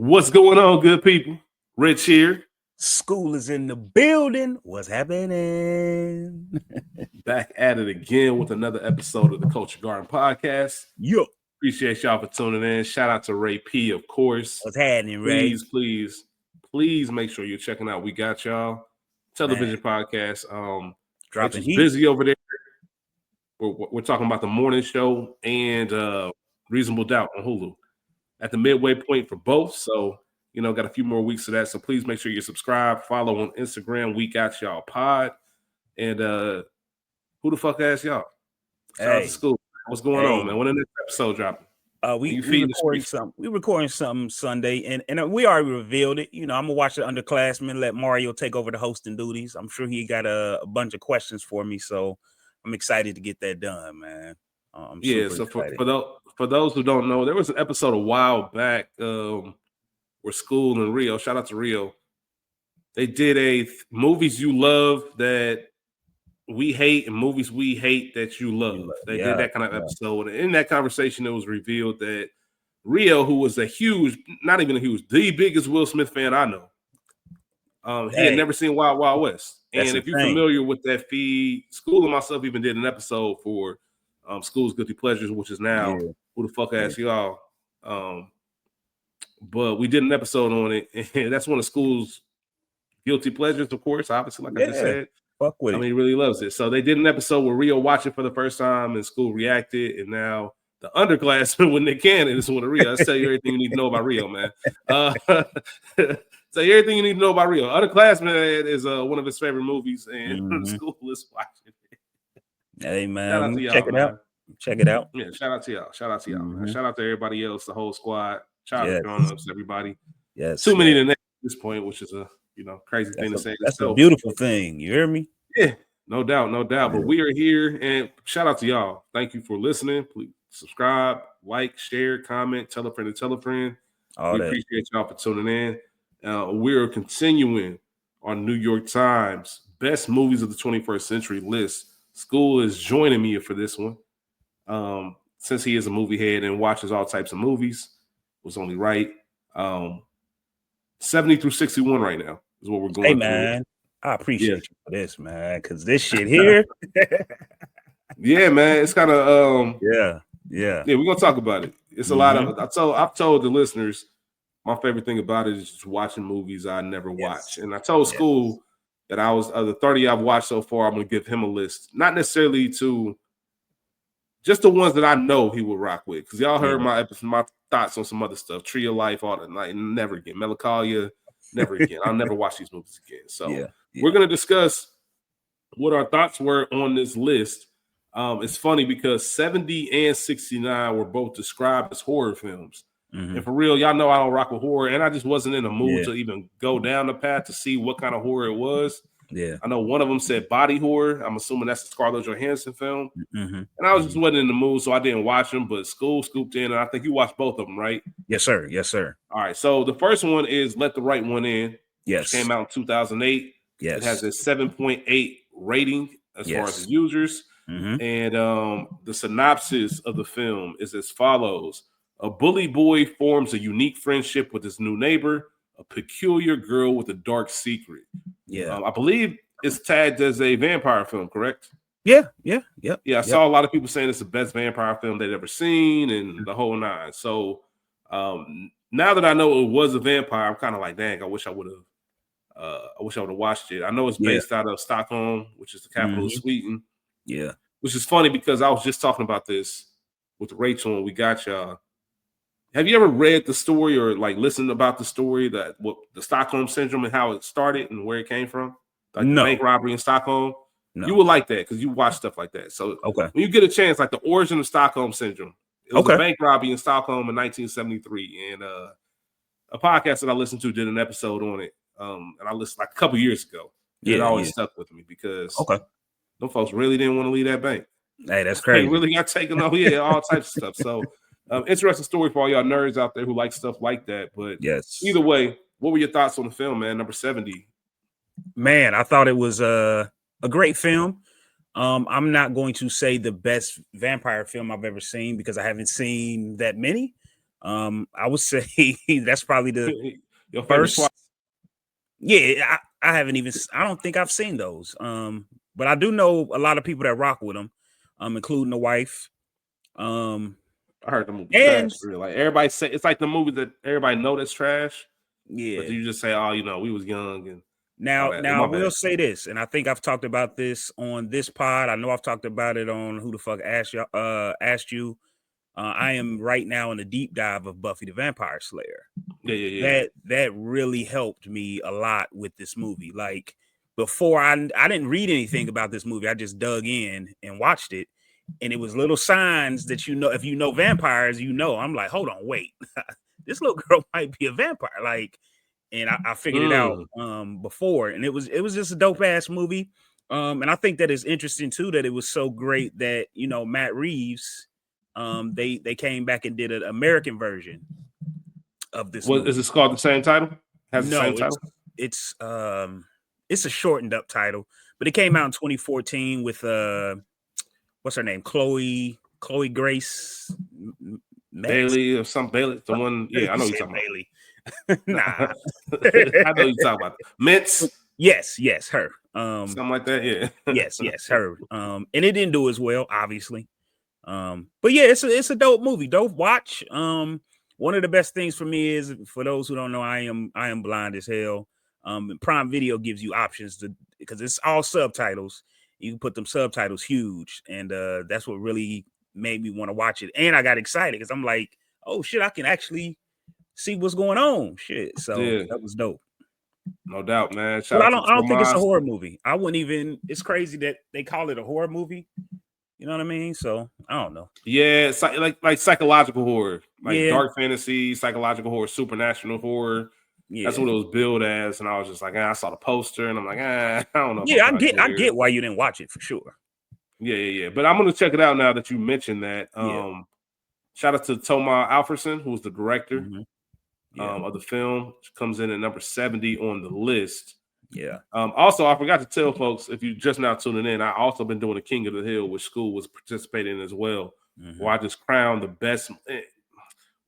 What's going on, good people? Rich here. Skool is in the building. What's happening? Back at it again with another episode of the Culture Garden Podcast. Yo. Appreciate y'all for tuning in. Shout out to Ray P, of course. What's happening, Ray? Please make sure you're checking out We Got Y'all television podcast. Dropping It's heat. busy over there. We're talking about the morning show and Reasonable Doubt on Hulu at the midway point for both. So, got a few more weeks of that. So please make sure you subscribe, follow on Instagram, We Got Y'all Pod. And who the fuck asked y'all? Shout out to Skool. What's going on, man? When is this episode dropping? We recording something Sunday, and we already revealed it. I'm gonna watch the underclassmen, let Mario take over the hosting duties. I'm sure he got a bunch of questions for me, so I'm excited to get that done, man. So for those who don't know, there was an episode a while back where Skool and Rio, shout out to Rio, they did a movies you love that we hate and movies we hate that you love. They did that kind of episode. And in that conversation, it was revealed that Rio, who was the biggest Will Smith fan I know, he had never seen Wild Wild West. And if you're familiar with that feed, Skool and myself even did an episode for Skool's Guilty Pleasures, which is now Who the Fuck Asked Y'all. But we did an episode on it, and that's one of Skool's Guilty Pleasures, of course, obviously, like I just said. Fuck with it. He really loves it. So they did an episode where Rio watched it for the first time and Skool reacted, and now the underclassmen with Nick Cannon is one of Rio. Let's tell you everything you need to know about Rio, man. Tell you everything you need to know about Rio. Underclassmen is one of his favorite movies, and Skool is watching it. Hey, man. Shout out to y'all, check it out. Check it out. Yeah, shout out to y'all. Man. Shout out to everybody else, the whole squad. Shout out to grown-ups, everybody. Yes. Too many to name at this point, which is a crazy thing to say. That's a beautiful thing. You hear me? Yeah, no doubt. But we are here, and shout out to y'all. Thank you for listening. Please subscribe, like, share, comment, tell a friend to tell a friend. We appreciate y'all for tuning in. We're continuing on New York Times Best Movies of the 21st Century list. Skool is joining me for this one. Since he is a movie head and watches all types of movies, it was only right. 70 through 61 right now is what we're going through. Hey, man, I appreciate you for this, man, because this shit here. Yeah, man, it's kind of yeah, we're gonna talk about it. It's a lot of I've told the listeners my favorite thing about it is just watching movies I never watch. And I told Skool that I was the 30 I've watched so far, I'm gonna give him a list, not necessarily to just the ones that I know he would rock with, because y'all heard my thoughts on some other stuff, Tree of Life, all that. Like, never again, Melancholia, never again. I'll never watch these movies again. So we're gonna discuss what our thoughts were on this list. It's funny because 70 and 69 were both described as horror films. And for real, y'all know I don't rock with horror, and I just wasn't in the mood to even go down the path to see what kind of horror it was. Yeah, I know one of them said body horror. I'm assuming that's the Scarlett Johansson film. And I was just wasn't in the mood, so I didn't watch them. But Skool scooped in, and I think you watched both of them, right? Yes, sir. All right, so the first one is Let the Right One In. Yes, which came out in 2008. Yes, it has a 7.8 rating as far as the users. And the synopsis of the film is as follows: a bully boy forms a unique friendship with his new neighbor, a peculiar girl with a dark secret. I believe it's tagged as a vampire film, correct? Yeah. I saw a lot of people saying it's the best vampire film they'd ever seen and the whole nine. So now that I know it was a vampire, I'm kind of like, dang, I wish I would have watched it. I know it's based out of Stockholm, which is the capital of Sweden. Yeah. Which is funny because I was just talking about this with Rachel and We Got Y'all. Have you ever read the story or like listened about the story that what the Stockholm Syndrome and how it started and where it came from? Like the bank robbery in Stockholm? No. You would like that because you watch stuff like that. So when you get a chance, like the origin of Stockholm Syndrome, it was a bank robbery in Stockholm in 1973. And a podcast that I listened to did an episode on it. And I listened like a couple years ago. It always stuck with me because them folks really didn't want to leave that bank. Hey, that's crazy. They really got taken over. Yeah, all types of stuff. So interesting story for all y'all nerds out there who like stuff like that. But either way, what were your thoughts on the film, man? Number 70. Man, I thought it was a great film. I'm not going to say the best vampire film I've ever seen because I haven't seen that many. I would say that's probably the Your favorite first. twice? Yeah, I haven't even. I don't think I've seen those. But I do know a lot of people that rock with them, including the wife. I heard the movie And trash. Really. Like everybody say, it's like the movie that everybody know that's trash. yeah. But you just say, oh, we was young and Now, all that. now I My will bad. say this, and I think I've talked about this on this pod. I know I've talked about it on Who the Fuck Asked You. I am right now in a deep dive of Buffy the Vampire Slayer. Yeah. That really helped me a lot with this movie. Like before, I didn't read anything about this movie. I just dug in and watched it, and it was little signs that if you know vampires, I'm like, hold on, wait, this little girl might be a vampire. Like, and I figured it out before, and it was just a dope ass movie. And I think that is interesting too that it was so great that Matt Reeves, they came back and did an American version of this movie. Is it called the same title? Has the same title? It's a shortened up title, but it came out in 2014 with what's her name? Chloe Grace Bailey or some Bailey. The one, yeah, I know you're talking Bailey. Nah. I know you're talking about Mints. Yes, her. Something like that, yeah. yes, her. And it didn't do as well, obviously. But yeah, it's a dope movie. Dope watch. One of the best things for me is, for those who don't know, I am blind as hell. Prime Video gives you options because it's all subtitles. You can put them subtitles huge, and that's what really made me want to watch it. And I got excited because I'm like, oh shit, I can actually see what's going on. Shit. So that was dope. No doubt, man. But I don't think it's a horror movie. I wouldn't even. It's crazy that they call it a horror movie. You know what I mean? So I don't know. Yeah, it's like psychological horror, like dark fantasy, psychological horror, supernatural horror. Yeah, that's what it was billed as. And I was just like, I saw the poster, and I'm like, I don't know. Yeah, I get why you didn't watch it for sure. Yeah. But I'm gonna check it out now that you mentioned that. Shout out to Toma Alfredson, who was the director of the film. Comes in at number 70 on the list. Yeah. Also, I forgot to tell folks, if you just now tuning in, I also been doing the King of the Hill, which Skool was participating in as well. Where I just crowned the best.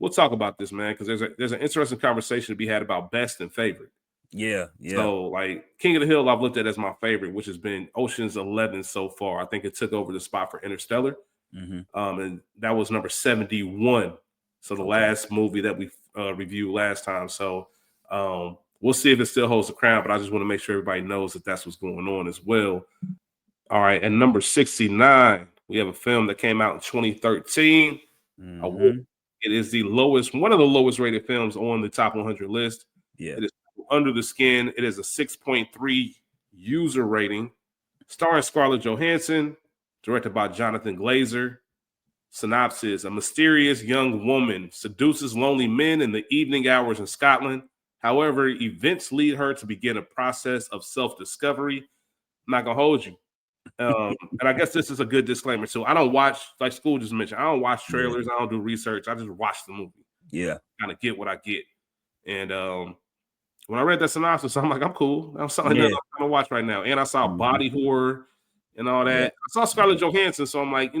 We'll talk about this, man, because there's an interesting conversation to be had about best and favorite. Yeah. So, like, King of the Hill, I've looked at as my favorite, which has been Ocean's 11 so far. I think it took over the spot for Interstellar, and that was number 71. So the last movie that we reviewed last time. So we'll see if it still holds the crown, but I just want to make sure everybody knows that that's what's going on as well. All right, and number 69, we have a film that came out in 2013. It is one of the lowest rated films on the top 100 list. Yeah. It is Under the Skin. It is a 6.3 user rating, starring Scarlett Johansson, directed by Jonathan Glazer. Synopsis: a mysterious young woman seduces lonely men in the evening hours in Scotland. However, events lead her to begin a process of self-discovery. I'm not gonna hold you. And I guess this is a good disclaimer too. I don't watch, like Skool just mentioned, I don't watch trailers. I don't do research. I just watch the movie. Yeah. Kind of get what I get. And when I read that synopsis, I'm like, I'm cool. I'm something that I'm gonna watch right now. And I saw body horror and all that. Yeah. I saw Scarlett Johansson, so I'm like,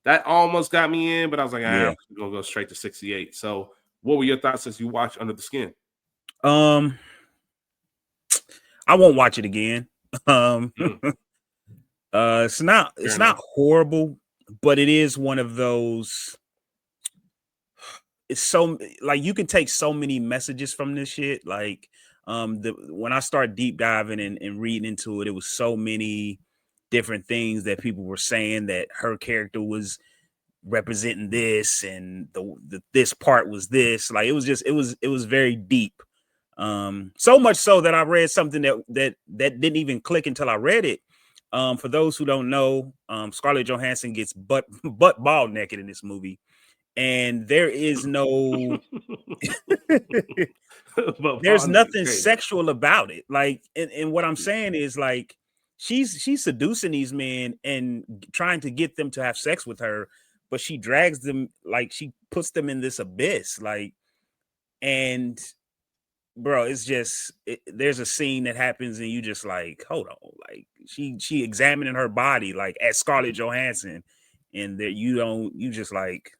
that almost got me in, but I was like, I'm gonna go straight to 68. So what were your thoughts as you watched Under the Skin? I won't watch it again. It's not horrible, but it is one of those. It's so, like, you can take so many messages from this shit. Like, when I start deep diving and reading into it, it was so many different things that people were saying that her character was representing this, and this part was this. Like, it was very deep. So much so that I read something that didn't even click until I read it. For those who don't know, Scarlett Johansson gets butt bald naked in this movie, and there is no there's nothing sexual about it. Like, and what I'm saying is, like, she's seducing these men and trying to get them to have sex with her, but she drags them, like, she puts them in this abyss, like, and bro, it's just there's a scene that happens and you just like, hold on, like, she examining her body, like, as Scarlett Johansson, and that you just like,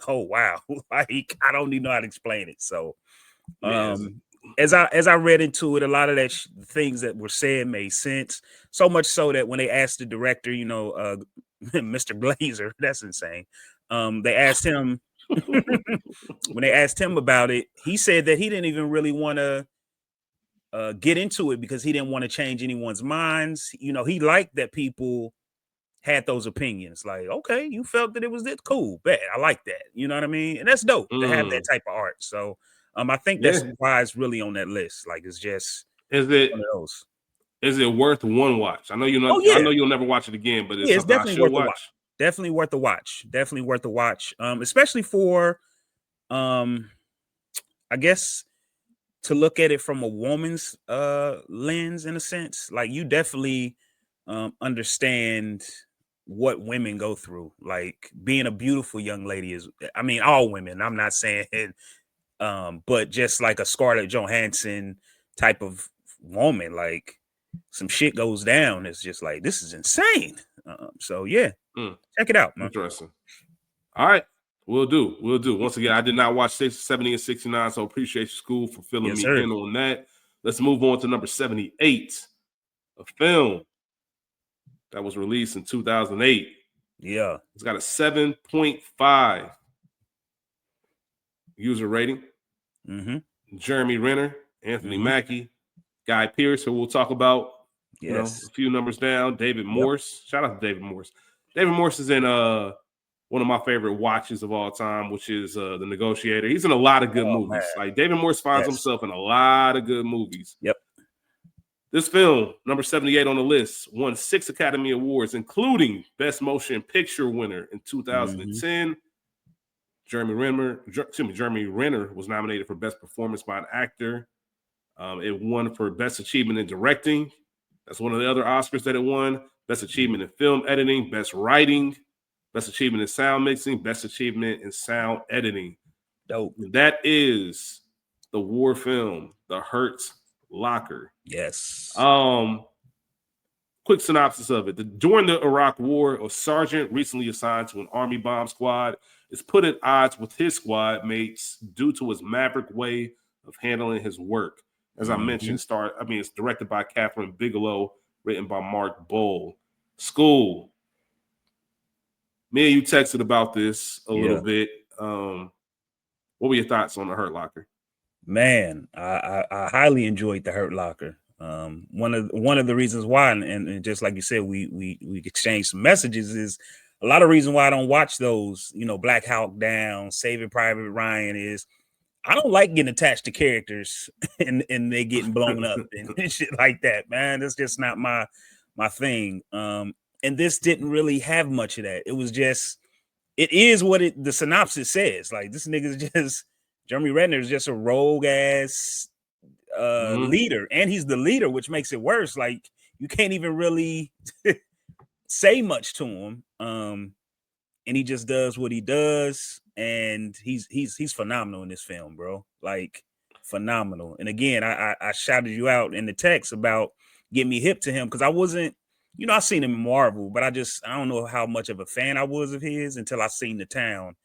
Oh wow. Like I don't even know how to explain it. So Man, as I read into it, a lot of that things that were said made sense. So much so that when they asked the director, Mr. Glazer, that's insane. They asked him when they asked him about it, he said that he didn't even really want to get into it because he didn't want to change anyone's minds. He liked that people had those opinions. Like, okay, you felt that it was this cool, bet I like that. You know what I mean? And that's dope to have that type of art. So, I think that's why it's really on that list. Like, it's just one of those. Is it worth one watch? I know you know. Oh, yeah. I know you'll never watch it again, but it's It's something I definitely should worth a watch. watch. Definitely worth a watch. Definitely worth a watch. Especially for, I guess, to look at it from a woman's lens, in a sense. Like, you definitely understand what women go through. Like, being a beautiful young lady is, I mean, all women. I'm not saying, but just like a Scarlett Johansson type of woman, like some shit goes down. It's just like, this is insane. So yeah, check it out, man. Interesting. All right. We'll do. Once again, I did not watch 70 and 69, so appreciate your Skool for filling me in on that. Let's move on to number 78, a film that was released in 2008. Yeah. It's got a 7.5 user rating. Jeremy Renner, Anthony Mackie, Guy Pearce, who we'll talk about. A few numbers down. David Morse. Shout out to David Morse. David Morse is in one of my favorite watches of all time, which is The Negotiator. He's in a lot of good movies. Man. Like David Morse finds himself in a lot of good movies. Yep. This film, number 78 on the list, won 6 Academy Awards, including Best Motion Picture winner in 2010. Jeremy Renner was nominated for Best Performance by an Actor. It won for Best Achievement in Directing. That's one of the other Oscars that it won. Best Achievement in Film Editing, Best Writing, Best Achievement in Sound Mixing, Best Achievement in Sound Editing. Dope. That is the war film, The Hurt Locker. Yes. Quick synopsis of it. During the Iraq War, a sergeant recently assigned to an Army bomb squad is put at odds with his squad mates due to his maverick way of handling his work. As I mentioned, it's directed by Catherine Bigelow, written by Mark Bowl. Skool. Me and you texted about this a little bit. What were your thoughts on The Hurt Locker? Man, I highly enjoyed The Hurt Locker. One of the reasons why, and just like you said, we exchanged some messages, is a lot of reason why I don't watch those, Black Hawk Down, Saving Private Ryan, is I don't like getting attached to characters and they getting blown up and shit like that, man. That's just not my thing. And this didn't really have much of that. It was just, it is what the synopsis says. Like, this nigga's just, Jeremy Renner is just a rogue ass leader, and he's the leader, which makes it worse. Like, you can't even really say much to him. And he just does what he does, and he's phenomenal in this film, bro. Like, phenomenal. And again, I shouted you out in the text about getting me hip to him, because I wasn't, I seen him in Marvel, but I don't know how much of a fan I was of his until I seen The Town,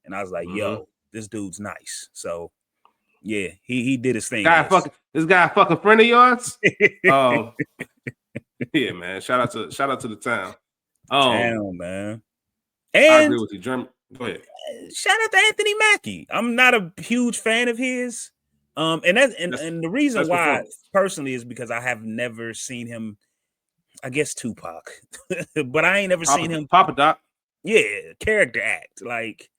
and I was like, yo, this dude's nice. So yeah, he did his thing. This guy a fucking friend of yours? Yeah, man. Shout out to The Town. Town, man. And I agree with you, Jeremy. Go ahead. Shout out to Anthony Mackie. I'm not a huge fan of his. And the reason why personally is because I have never seen him, I guess Tupac, but I ain't never seen him Papa Doc. Yeah, character act. Like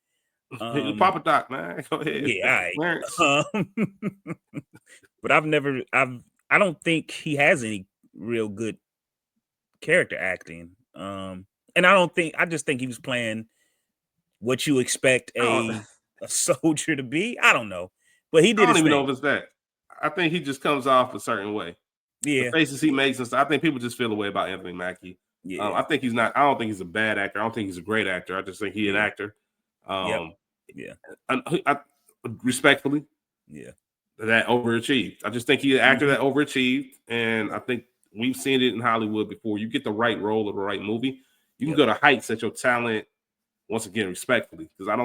Papa Doc, man. Go ahead. Yeah, all right. But I don't think he has any real good character acting. And I just think he was playing what you expect a soldier to be. I don't know. But he did. I don't even know if it's that. I think he just comes off a certain way. Yeah. The faces he makes and stuff. I think people just feel a way about Anthony Mackie. Yeah. I think he's not. I don't think he's a bad actor. I don't think he's a great actor. I just think he's an actor. Yeah. I respectfully. Yeah. That overachieved. I just think he's an actor that overachieved, and I think we've seen it in Hollywood before. You get the right role or the right movie, you can go to heights that your talent once again, respectfully, because I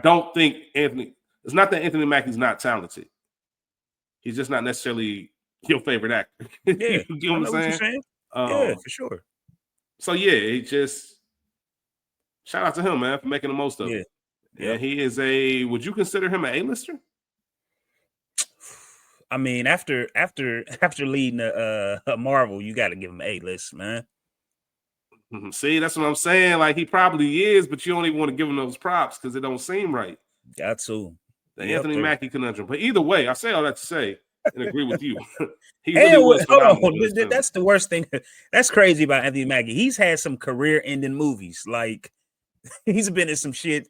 don't think Anthony. It's not that Anthony Mackie's not talented. He's just not necessarily your favorite actor. Yeah, you know what I'm saying? Yeah, for sure. So yeah, it just shout out to him, man, for making the most of it. Yeah, he is a. Would you consider him an A-lister? I mean, after leading a Marvel, you got to give him A-list, man. See, that's what I'm saying. Like he probably is, but you don't even want to give him those props because it don't seem right. Got to. The Anthony Mackie conundrum. But either way, I say all that to say and agree with you. He really was phenomenal. That's the worst thing. That's crazy about Anthony Mackie. He's had some career-ending movies. Like he's been in some shit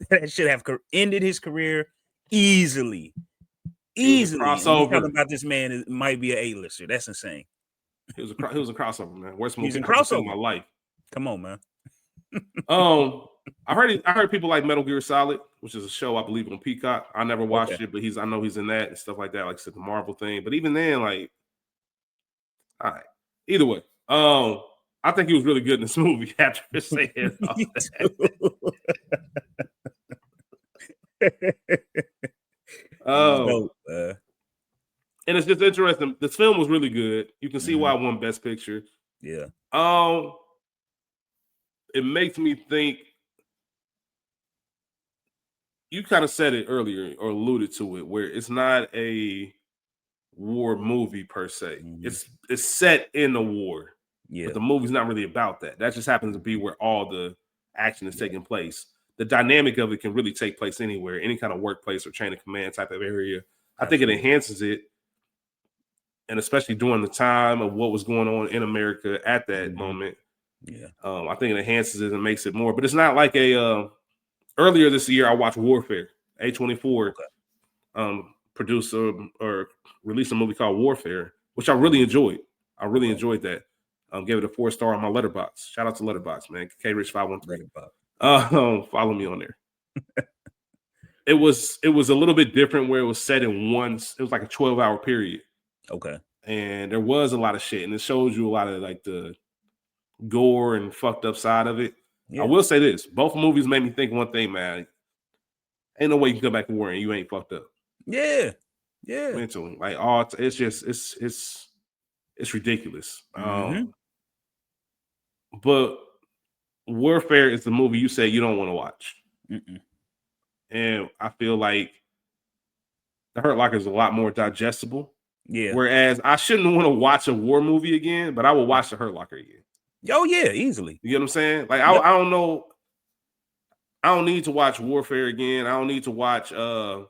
that should have ended his career easily. Crossover. Talking about this man might be an A-lister. That's insane. He was a crossover, man. Worst movie I've ever seen in my life. Come on, man. I heard people like Metal Gear Solid, which is a show I believe on Peacock. I never watched it, but I know he's in that and stuff like that, like I said, the Marvel thing. But even then, like, all right. Either way, I think he was really good in this movie after saying all that. And it's just interesting. This film was really good. You can see why I won Best Picture. Yeah. It makes me think. You kind of said it earlier or alluded to it, where it's not a war movie per se. It's set in a war. Yeah. But the movie's not really about that. That just happens to be where all the action is taking place. The dynamic of it can really take place anywhere, any kind of workplace or chain of command type of area. I think it enhances it. And especially during the time of what was going on in America at that moment. Yeah. I think it enhances it and makes it more. But it's not like a earlier this year I watched Warfare. A24 produced or released a movie called Warfare, which I really enjoyed. I really enjoyed that. Gave it a 4-star on my Letterboxd. Shout out to Letterboxd, man. KRich513. Follow me on there. It was a little bit different where it was set in it was like a 12-hour period. Okay. And there was a lot of shit, and it shows you a lot of like the gore and fucked up side of it. Yeah. I will say this: both movies made me think one thing, man. Ain't no way you can come back to war and you ain't fucked up. Yeah. Mentally, like it's just it's ridiculous. But Warfare is the movie you say you don't want to watch, and I feel like The Hurt Locker is a lot more digestible. Yeah. Whereas I shouldn't want to watch a war movie again, but I will watch The Hurt Locker again. Oh yeah, easily. You get what I'm saying? Like I don't know. I don't need to watch Warfare again. I don't need to watch the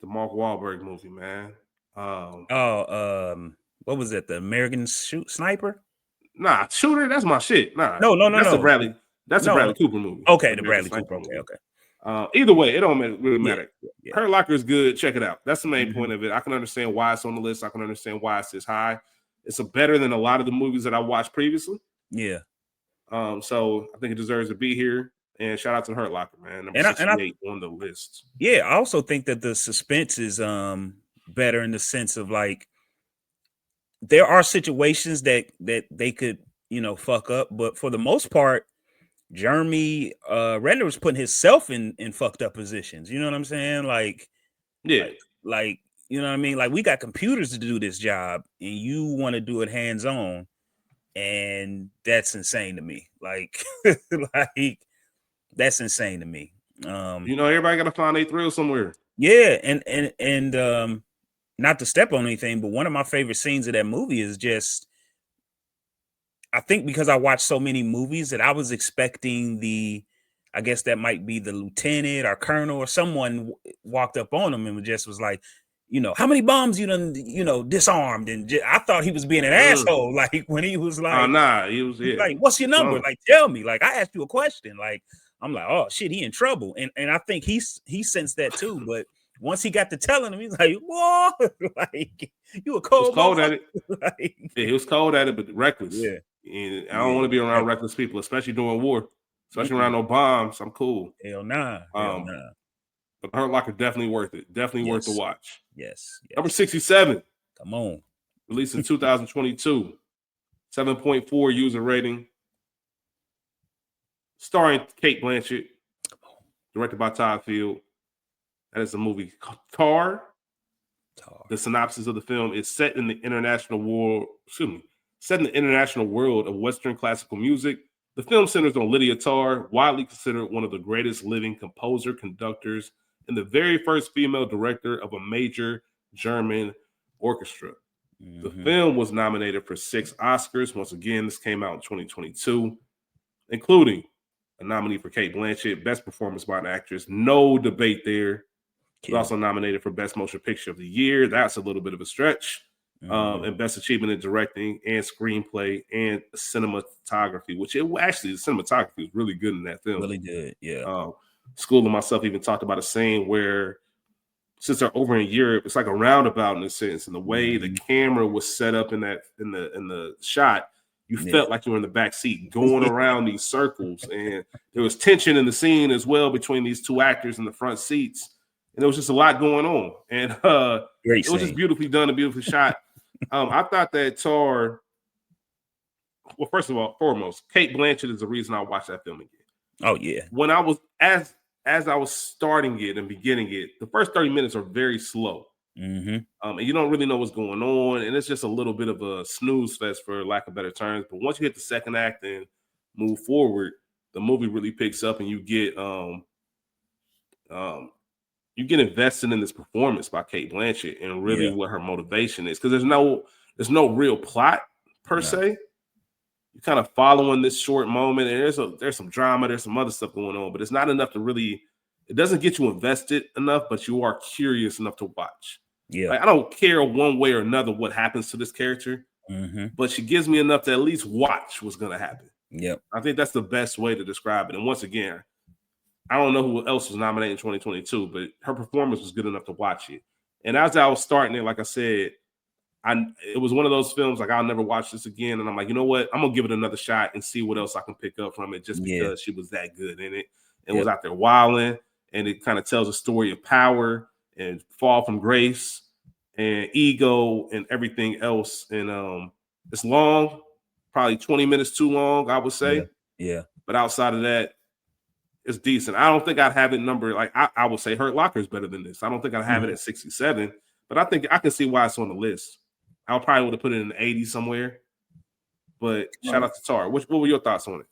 Mark Wahlberg movie, man. What was it? The American Sniper? Nah, Shooter. That's my shit. Nah, no. That's the Bradley. That's the Bradley Cooper movie. Okay, the Bradley Cooper. Okay. Either way, it don't really matter. Yeah. Hurt Locker is good. Check it out. That's the main point of it. I can understand why it's on the list. I can understand why it's this high. It's better than a lot of the movies that I watched previously. Yeah. So I think it deserves to be here. And shout out to Hurt Locker, man. Number 68 on the list. Yeah, I also think that the suspense is better in the sense of like there are situations that they could, fuck up, but for the most part, Jeremy Renner was putting himself in fucked up positions. You know what I'm saying? Like, yeah, like you know what I mean? Like we got computers to do this job, and you want to do it hands on, and that's insane to me. Like, that's insane to me. Everybody got to find a thrill somewhere. Yeah, and not to step on anything, but one of my favorite scenes of that movie is just. I think because I watched so many movies that I was expecting I guess that might be the lieutenant or colonel or someone walked up on him and just was like, how many bombs you done, disarmed? And I thought he was being an asshole. Like when he was like, oh, nah, he was like, what's your number? Like, tell me. Like, I asked you a question. Like, I'm like, oh shit, he in trouble. And I think he sensed that too. But once he got to telling him, he's like, whoa, like you a cold. He was cold at it. Yeah, he was cold at it, but reckless. Yeah. And I don't want to be around reckless people, especially during war, especially around no bombs. I'm cool. Hell nah. But Hurt Locker definitely worth it. Definitely worth the watch. Yes. Number 67. Come on. Released in 2022. 7.4 user rating. Starring Kate Blanchett. Directed by Todd Field. That is a movie called Tar. The synopsis of the film is set in the international world of Western classical music. The film centers on Lydia Tarr, widely considered one of the greatest living composer, conductors, and the very first female director of a major German orchestra. Mm-hmm. The film was nominated for 6 Oscars. Once again, this came out in 2022, including a nominee for Kate Blanchett, Best Performance by an Actress. No debate there. It was also nominated for Best Motion Picture of the Year. That's a little bit of a stretch. Mm-hmm. And Best Achievement in Directing and Screenplay and Cinematography, which the cinematography was really good in that film. Really good, yeah. Skool and myself even talked about a scene where, since they're over in Europe, it's like a roundabout in a sense, and the way the camera was set up in the shot, you felt like you were in the back seat going around these circles, and there was tension in the scene as well between these 2 actors in the front seats. And there was just a lot going on. And it was just beautifully done, a beautifully shot. I thought that Tar, well, first of all, foremost, Kate Blanchett is the reason I watched that film again. Oh, yeah. When I was, as I was starting it and beginning it, the first 30 minutes are very slow. Mm-hmm. And you don't really know what's going on. And it's just a little bit of a snooze fest, for lack of better terms. But once you hit the second act and move forward, the movie really picks up, and you get invested in this performance by Kate Blanchett and really what her motivation is. Because there's no real plot per se. You're kind of following this short moment, and there's some drama, there's some other stuff going on, but it's not enough to really, it doesn't get you invested enough, but you are curious enough to watch. Yeah. Like, I don't care one way or another what happens to this character, but she gives me enough to at least watch what's going to happen. Yep. I think that's the best way to describe it. And once again, I don't know who else was nominated in 2022, but her performance was good enough to watch it. And as I was starting it, like I said, it was one of those films like, I'll never watch this again. And I'm like, you know what? I'm going to give it another shot and see what else I can pick up from it, just because she was that good in it and was out there wilding. And it kind of tells a story of power and fall from grace and ego and everything else. And it's long, probably 20 minutes too long, I would say. Yeah. But outside of that, it's decent. I don't think I'd have it numbered. Like, I would say Hurt Locker is better than this. I don't think I'd have it at 67, but I think I can see why it's on the list. I probably would have put it in the 80s somewhere. But shout out to Tar. What were your thoughts on it?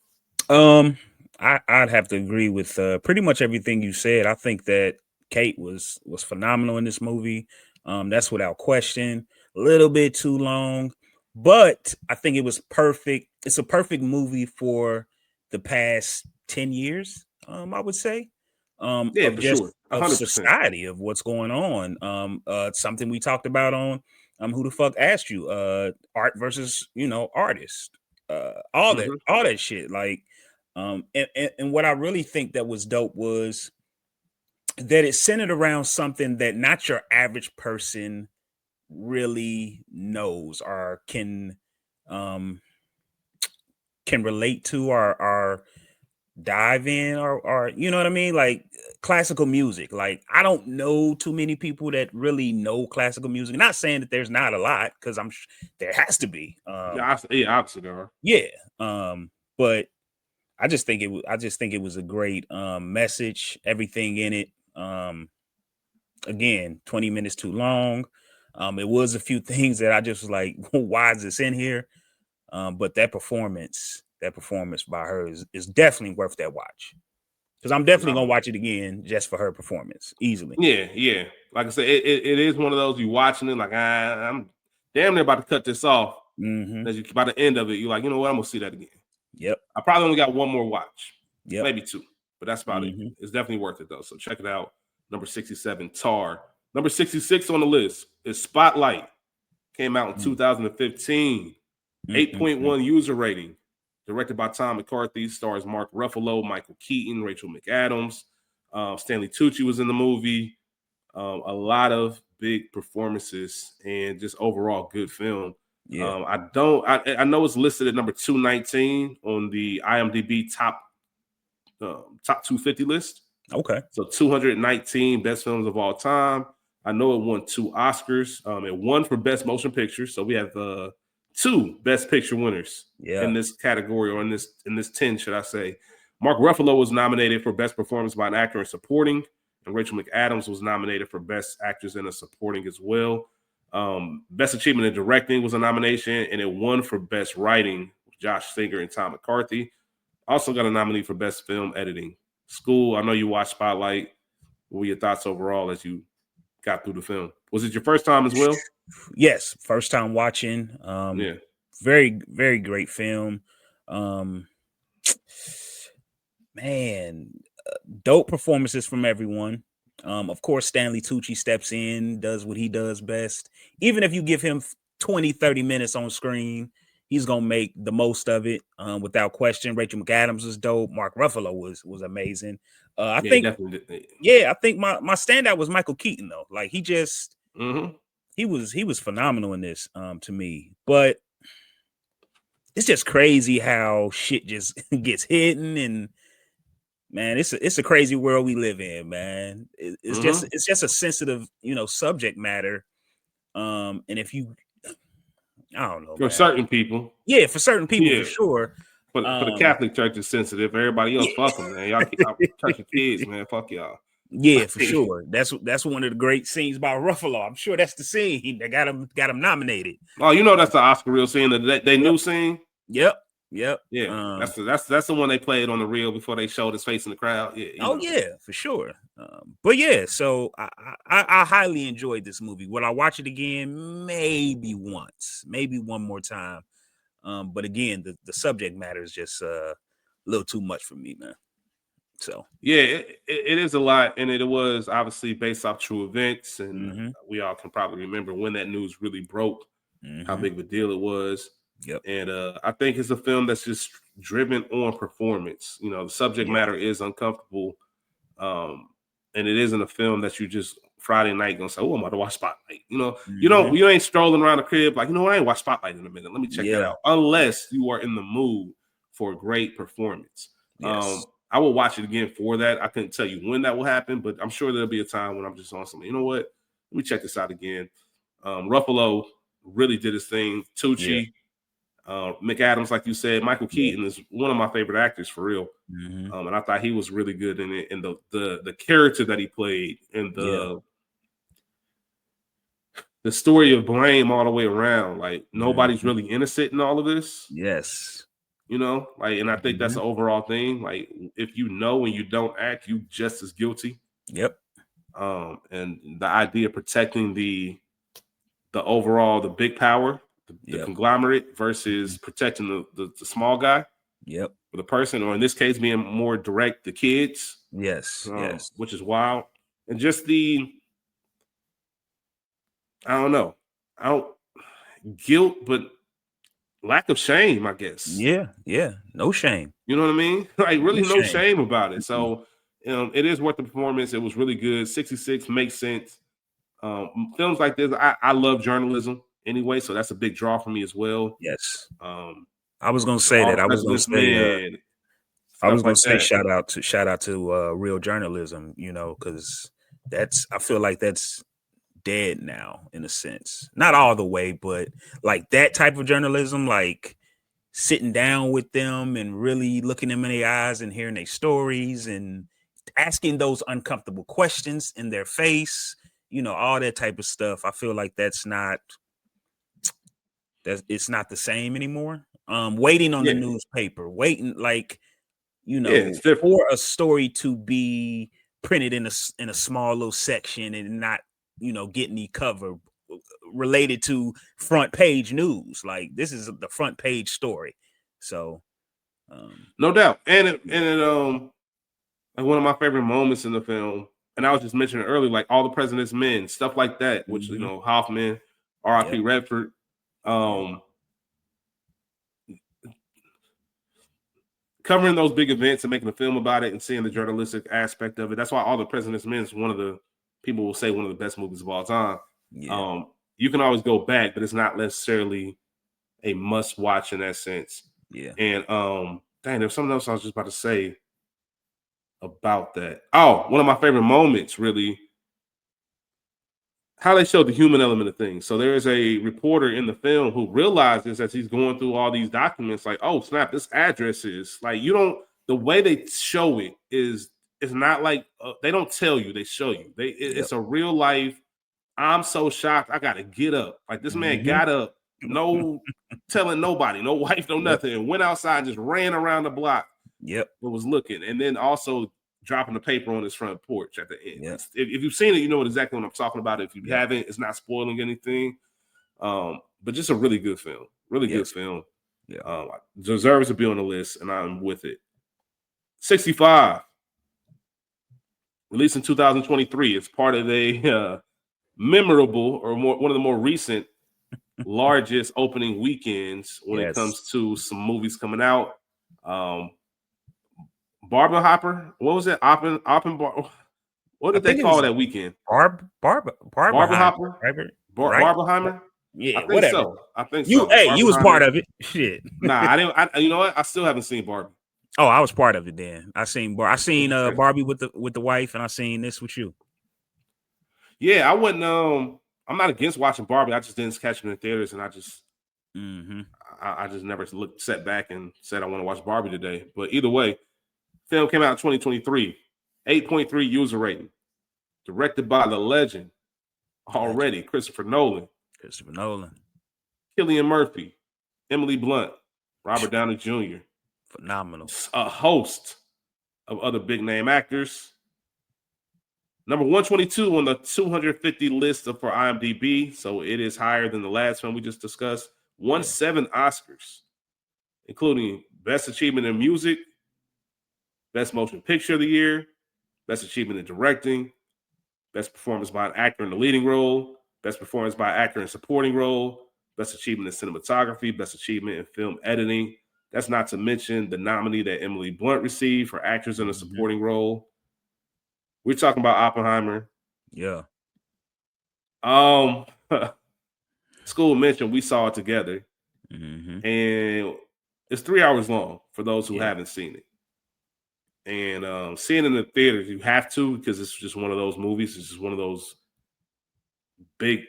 I'd have to agree with pretty much everything you said. I think that Kate was phenomenal in this movie. That's without question. A little bit too long, but I think it was perfect. It's a perfect movie for the past 10 years. I would say, for sure. 100%. Of society, of what's going on. Something we talked about on Who the Fuck Asked You? Art versus, artist. All that shit. Like, and what I really think that was dope was that it centered around something that not your average person really knows or can relate to or dive in or you know what I mean, like classical music. Like, I don't know too many people that really know classical music. Not saying that there's not a lot, because I'm there has to be. Obviously there are. Yeah, but I just think it was a great message. Everything in it. Again, 20 minutes too long. It was a few things that I just was like, why is this in here? But that performance by her is definitely worth that watch. Because I'm definitely gonna watch it again just for her performance, easily. Yeah. Like I said, it is one of those, you watching it like, I'm damn near about to cut this off. Mm-hmm. By the end of it, you're like, you know what, I'm gonna see that again. Yep. I probably only got one more watch. Yep. Maybe 2, but that's about it. It's definitely worth it though. So check it out. Number 67, Tar. Number 66 on the list is Spotlight. Came out in 2015. 8.1 user rating. Directed by Tom McCarthy. Stars Mark Ruffalo, Michael Keaton, Rachel McAdams. Stanley Tucci was in the movie. A lot of big performances and just overall good film. Yeah. I know it's listed at number 219 on the IMDb top 250 list. Okay. So 219 best films of all time. I know it won 2 Oscars. It won for Best Motion Picture. So we have two Best Picture winners in this category, or in this 10, should I say. Mark Ruffalo was nominated for Best Performance by an Actor in Supporting, and Rachel McAdams was nominated for Best Actress in a Supporting as well. Best Achievement in Directing was a nomination, and it won for Best Writing, Josh Singer and Tom McCarthy. Also got a nominee for Best Film Editing. Skool, I know you watched Spotlight. What were your thoughts overall as you got through the film? Was it your first time as well? Yes, first time watching. Very, very great film. Man, dope performances from everyone. Of course, Stanley Tucci steps in, does what he does best. Even if you give him 20, 30 minutes on screen, he's gonna make the most of it, without question. Rachel McAdams was dope. Mark Ruffalo was amazing. I think my standout was Michael Keaton though. Like he just he was phenomenal in this, to me. But it's just crazy how shit just gets hidden, and man, it's a crazy world we live in, man. It's just a sensitive, subject matter. And if you, I don't know, for certain people, for certain people, for sure. For the Catholic Church is sensitive. Everybody else, fuck them, man. Y'all touching kids, man. Fuck y'all. Yeah, for sure. That's one of the great scenes by Ruffalo. I'm sure that's the scene that got him nominated. Oh, that's the Oscar reel scene, the new scene. Yep. Yeah, that's the one they played on the reel before they showed his face in the crowd. Yeah. Yeah, for sure. But yeah, so I highly enjoyed this movie. Would I watch it again? Maybe once, maybe one more time. But again, the subject matter is just a little too much for me, man. So yeah, it is a lot, and it was obviously based off true events, and we all can probably remember when that news really broke, how big of a deal it was. Yep. And I think it's a film that's just driven on performance. The subject matter is uncomfortable, and it isn't a film that you just Friday night gonna say, "Oh, I'm about to watch Spotlight." You ain't strolling around the crib like, I ain't watch Spotlight in a minute. Let me check that out. Unless you are in the mood for a great performance. Yes. I will watch it again for that. I couldn't tell you when that will happen, but I'm sure there'll be a time when I'm just on something. You know what? Let me check this out again. Ruffalo really did his thing. Tucci. McAdams, like you said, Michael Keaton is one of my favorite actors for real. And I thought he was really good in it, and the character that he played, and the story of blame all the way around. Like nobody's really innocent in all of this. Yes. And I think that's the overall thing. Like if when you don't act, you just as guilty. Yep. And the idea of protecting the overall, the big power, the conglomerate versus protecting the small guy. Yep. The person, or in this case, being more direct, the kids. Yes. Which is wild. And just guilt, but lack of shame, I guess. Yeah. No shame. You know what I mean? Like really no shame about it. So, it is worth the performance. It was really good. 66 makes sense. Films like this, I love journalism anyway, so that's a big draw for me as well. Yes. I was gonna say that. I was gonna say shout out to real journalism, because I feel like that's dead now in a sense. Not all the way, but like that type of journalism, like sitting down with them and really looking them in the eyes and hearing their stories and asking those uncomfortable questions in their face, all that type of stuff. I feel like it's not the same anymore. Waiting on the newspaper, waiting for a story to be printed in a small little section and not, getting the cover related to front page news. Like this is the front page story. So no doubt. And it like one of my favorite moments in the film, and I was just mentioning earlier, like All the President's Men, stuff like that, which Hoffman, R.I.P. Redford, covering those big events and making a film about it and seeing the journalistic aspect of it. That's why All the President's Men is one of the people will say one of the best movies of all time. Yeah. You can always go back, but it's not necessarily a must watch in that sense. Yeah. And there's something else I was just about to say about that. Oh, one of my favorite moments, really. how they showed the human element of things. So there is a reporter in the film who realizes as he's going through all these documents, like, oh snap, this address is like you don't. The way they show it is not like they don't tell you, they show you. It's a real life. I'm so shocked. I gotta get up. Like this man got up, no telling nobody, no wife, no nothing, and went outside and just ran around the block. Yep. But was looking, and then also dropping the paper on his front porch at the end. Yep. If you've seen it, you know exactly what I'm talking about. If you haven't, it's not spoiling anything. But just a really good film. Really good film. Yeah. Deserves to be on the list, and I'm with it. 65. Released in 2023. It's part of a memorable or one of the more recent largest opening weekends when it comes to some movies coming out. Barbenheimer, what was it? Oppenheimer. What did they call that weekend? Barbenheimer. Barbenheimer. Yeah, I think whatever. so. I think you. So. Hey, you was part of it. Shit. Nah, I didn't. You know what? I still haven't seen Barbie. Oh, I was part of it then. I seen Barbie with the wife, and I seen this with you. Yeah, I wouldn't. I'm not against watching Barbie. I just didn't catch it in the theaters, and I just, I just never sat back and said I want to watch Barbie today. But either way, film came out in 2023, 8.3 user rating, directed by the legend already, Christopher Nolan, Cillian Murphy, Emily Blunt, Robert Downey Jr. Phenomenal. A host of other big name actors. Number 122 on the 250 list for IMDb, so it is higher than the last one we just discussed. Won 7 Oscars, including Best Achievement in Music, Best Motion Picture of the Year, Best Achievement in Directing, Best Performance by an Actor in the Leading Role, Best Performance by an Actor in Supporting Role, Best Achievement in Cinematography, Best Achievement in Film Editing. That's not to mention the nominee that Emily Blunt received for Actors in a Supporting Role. We're talking about Oppenheimer. Yeah. Skool mentioned we saw it together. And it's 3 hours long for those who haven't seen it. And seeing it in the theaters, you have to, because it's just one of those movies. It's just one of those big,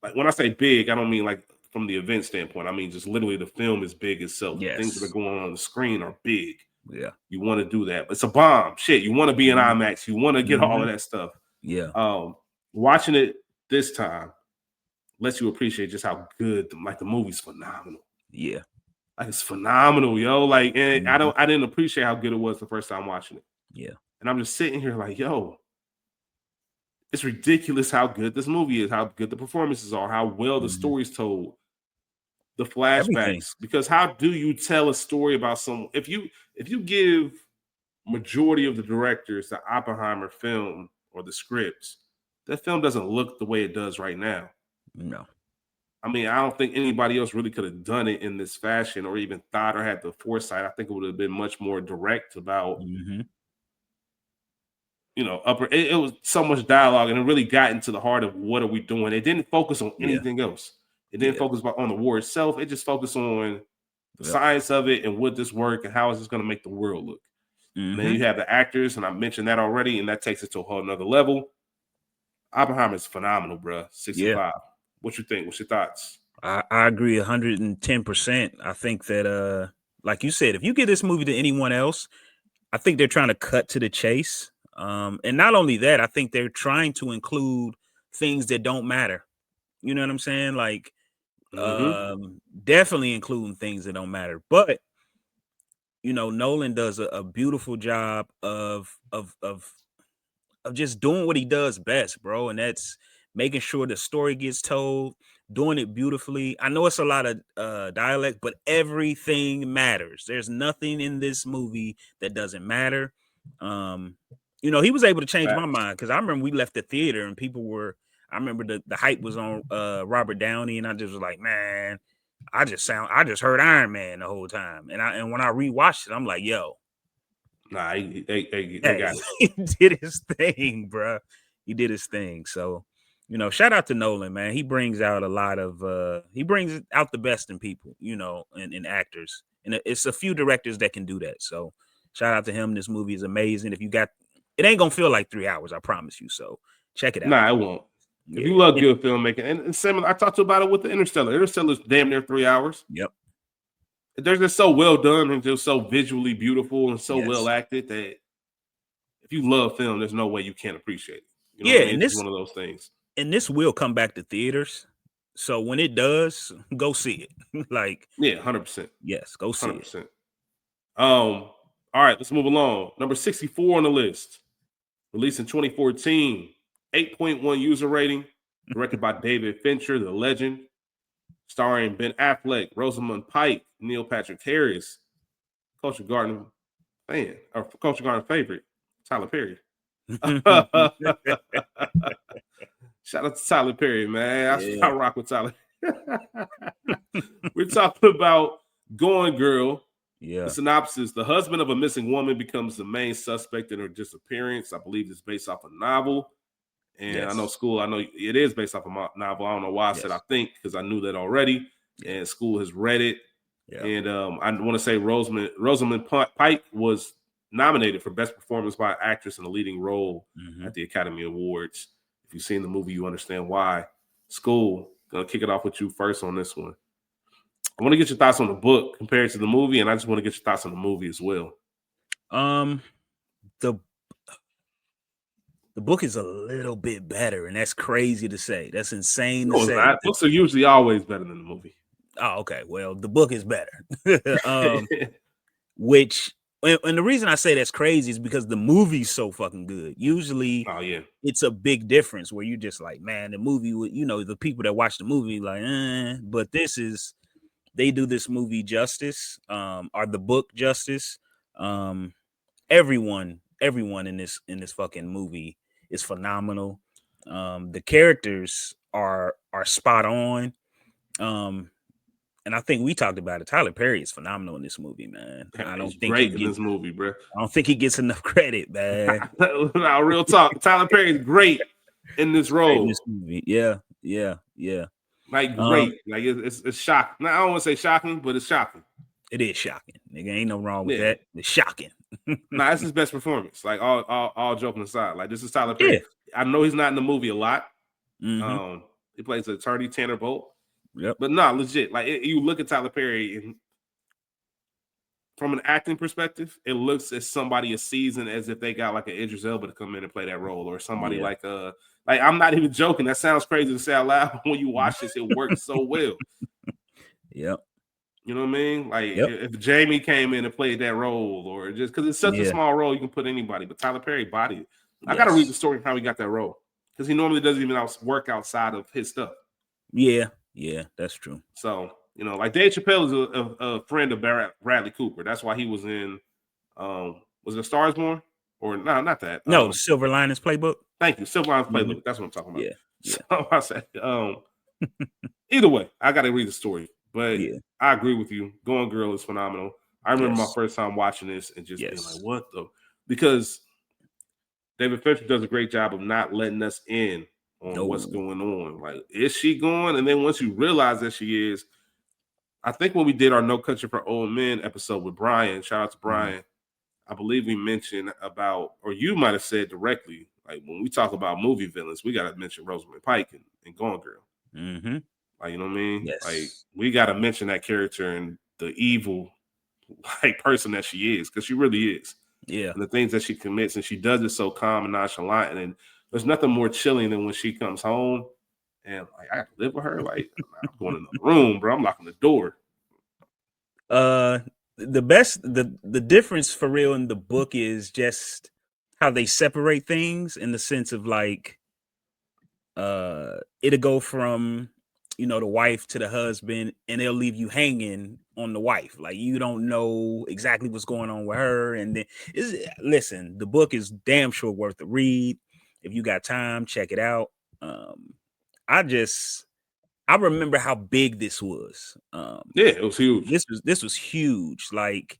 like when I say big, I don't mean like from the event standpoint. I mean just literally the film is big itself. The things that are going on the screen are big. Yeah. You want to do that. It's a bomb. Shit. You want to be in IMAX. You want to get all of that stuff. Yeah. Watching it this time lets you appreciate just how good the movie's phenomenal. Yeah. Like it's phenomenal, yo. Like, and I didn't appreciate how good it was the first time watching it. Yeah. And I'm just sitting here like, yo, it's ridiculous how good this movie is, how good the performances are, how well the story's told. The flashbacks, because how do you tell a story about someone if you give majority of the directors the Oppenheimer film or the scripts, that film doesn't look the way it does right now. No. I mean, I don't think anybody else really could have done it in this fashion or even thought or had the foresight. I think it would have been much more direct about, it was so much dialogue and it really got into the heart of what are we doing. It didn't focus on anything else. It didn't focus on the war itself. It just focused on the science of it and would this work and how is this going to make the world look. And then you have the actors, and I mentioned that already, and that takes it to a whole nother level. Oppenheimer is phenomenal, bro. 65. Yeah. What you think? What's your thoughts? I agree 110%. I think that, like you said, if you give this movie to anyone else, I think they're trying to cut to the chase. And not only that, I think they're trying to include things that don't matter. You know what I'm saying? Like, definitely including things that don't matter. But Nolan does a beautiful job of just doing what he does best, bro. And that's making sure the story gets told, doing it beautifully. I know it's a lot of dialect, but everything matters. There's nothing in this movie that doesn't matter. He was able to change my mind because I remember we left the theater and I remember the hype was on Robert Downey, and I just was like, man, I just heard Iron Man the whole time. And when I rewatched it, I'm like, yo. Nah, they got it. He did his thing, bro. He did his thing. So, shout out to Nolan, man. He brings out he brings out the best in people, in actors. And it's a few directors that can do that. So shout out to him. This movie is amazing. It ain't gonna feel like 3 hours, I promise you. So check it out. Nah, it won't. If you love good filmmaking, and similar, I talked about it with the Interstellar. Interstellar's damn near 3 hours. Yep. They're just so well done and just so visually beautiful and so well acted that if you love film, there's no way you can't appreciate it. You know what I mean? It's one of those things. And this will come back to theaters. So when it does, go see it. Like, yeah, 100%. Yes, go see 100%. It. All right, let's move along. Number 64 on the list. Released in 2014, 8.1 user rating, directed by David Fincher, the legend, starring Ben Affleck, Rosamund Pike, Neil Patrick Harris, Culture Garden fan, or Culture Garden favorite, Tyler Perry. Shout out to Tyler Perry, man. I rock with Tyler. We're talking about Gone Girl. Yeah. The synopsis: the husband of a missing woman becomes the main suspect in her disappearance. I believe it's based off a novel. And I know Skool, I know it is based off a novel. I don't know why I said I think, because I knew that already. Yeah. And Skool has read it. Yeah. And I want to say Rosamund Pike was nominated for Best Performance by Actress in a Leading Role at the Academy Awards. If you've seen the movie, you understand why. Skool, gonna kick it off with you first on this one. I want to get your thoughts on the book compared to the movie, and I just want to get your thoughts on the movie as well. The book is a little bit better, and that's crazy to say. That's insane to say. Not. Books are usually always better than the movie. Oh, okay. Well, the book is better. And the reason I say that's crazy is because the movie's so fucking good. Usually, it's a big difference where you're just like, man, the movie, the people that watch the movie like, but they do this movie justice, or the book justice. Everyone in this fucking movie is phenomenal. The characters are spot on. And I think we talked about it. Tyler Perry is phenomenal in this movie, man. I don't think great in this movie, bro. I don't think he gets enough credit, man. No, real talk. Tyler Perry is great in this role. In this movie. Yeah. Like great. Like it's shocking. Now, I don't want to say shocking, but it's shocking. It is shocking. Nigga, ain't no wrong with that. It's shocking. Nah, it's his best performance. Like all joking aside. Like, this is Tyler Perry. Yeah. I know he's not in the movie a lot. He plays the attorney Tanner Bolt. Yep. But no, legit. Like, you look at Tyler Perry, and from an acting perspective, it looks as somebody as seasoned as if they got like an Idris Elba to come in and play that role, or somebody like I'm not even joking. That sounds crazy to say out loud. When you watch this, it works so well. Yep. You know what I mean? Like, if Jamie came in and played that role, or just because it's such a small role, you can put anybody. But Tyler Perry bodied it. I got to read the story of how he got that role, because he normally doesn't even work outside of his stuff. Yeah, that's true. So, like Dave Chappelle is a friend of Bradley Cooper. That's why he was in, was it A Star Is Born? Or no, not that. No, Silver Linings Playbook. Thank you, Silver Linings Playbook. That's what I'm talking about. Yeah. So I said, either way, I got to read the story. But I agree with you. Gone Girl is phenomenal. I remember my first time watching this and just being like, what the? Because David Fincher does a great job of not letting us in on what's going on. Like, is she going? And then once you realize that she is, I think when we did our No Country for Old Men episode with Brian, shout out to Brian, I believe we mentioned about, or you might have said directly, like, when we talk about movie villains, we got to mention Rosamund Pike and Gone Girl. Like, you know what I mean? Yes. Like, we got to mention that character and the evil, like, person that she is, because she really is. Yeah. And the things that she commits, and she does it so calm and nonchalant, and there's nothing more chilling than when she comes home and like, I have to live with her. Like, I'm going in the room, bro. I'm locking the door. The difference for real in the book is just how they separate things, in the sense of like, it'll go from, the wife to the husband, and they'll leave you hanging on the wife. Like, you don't know exactly what's going on with her. And then listen, the book is damn sure worth the read. If you got time, check it out. I remember how big this was. It was huge. This was huge. Like,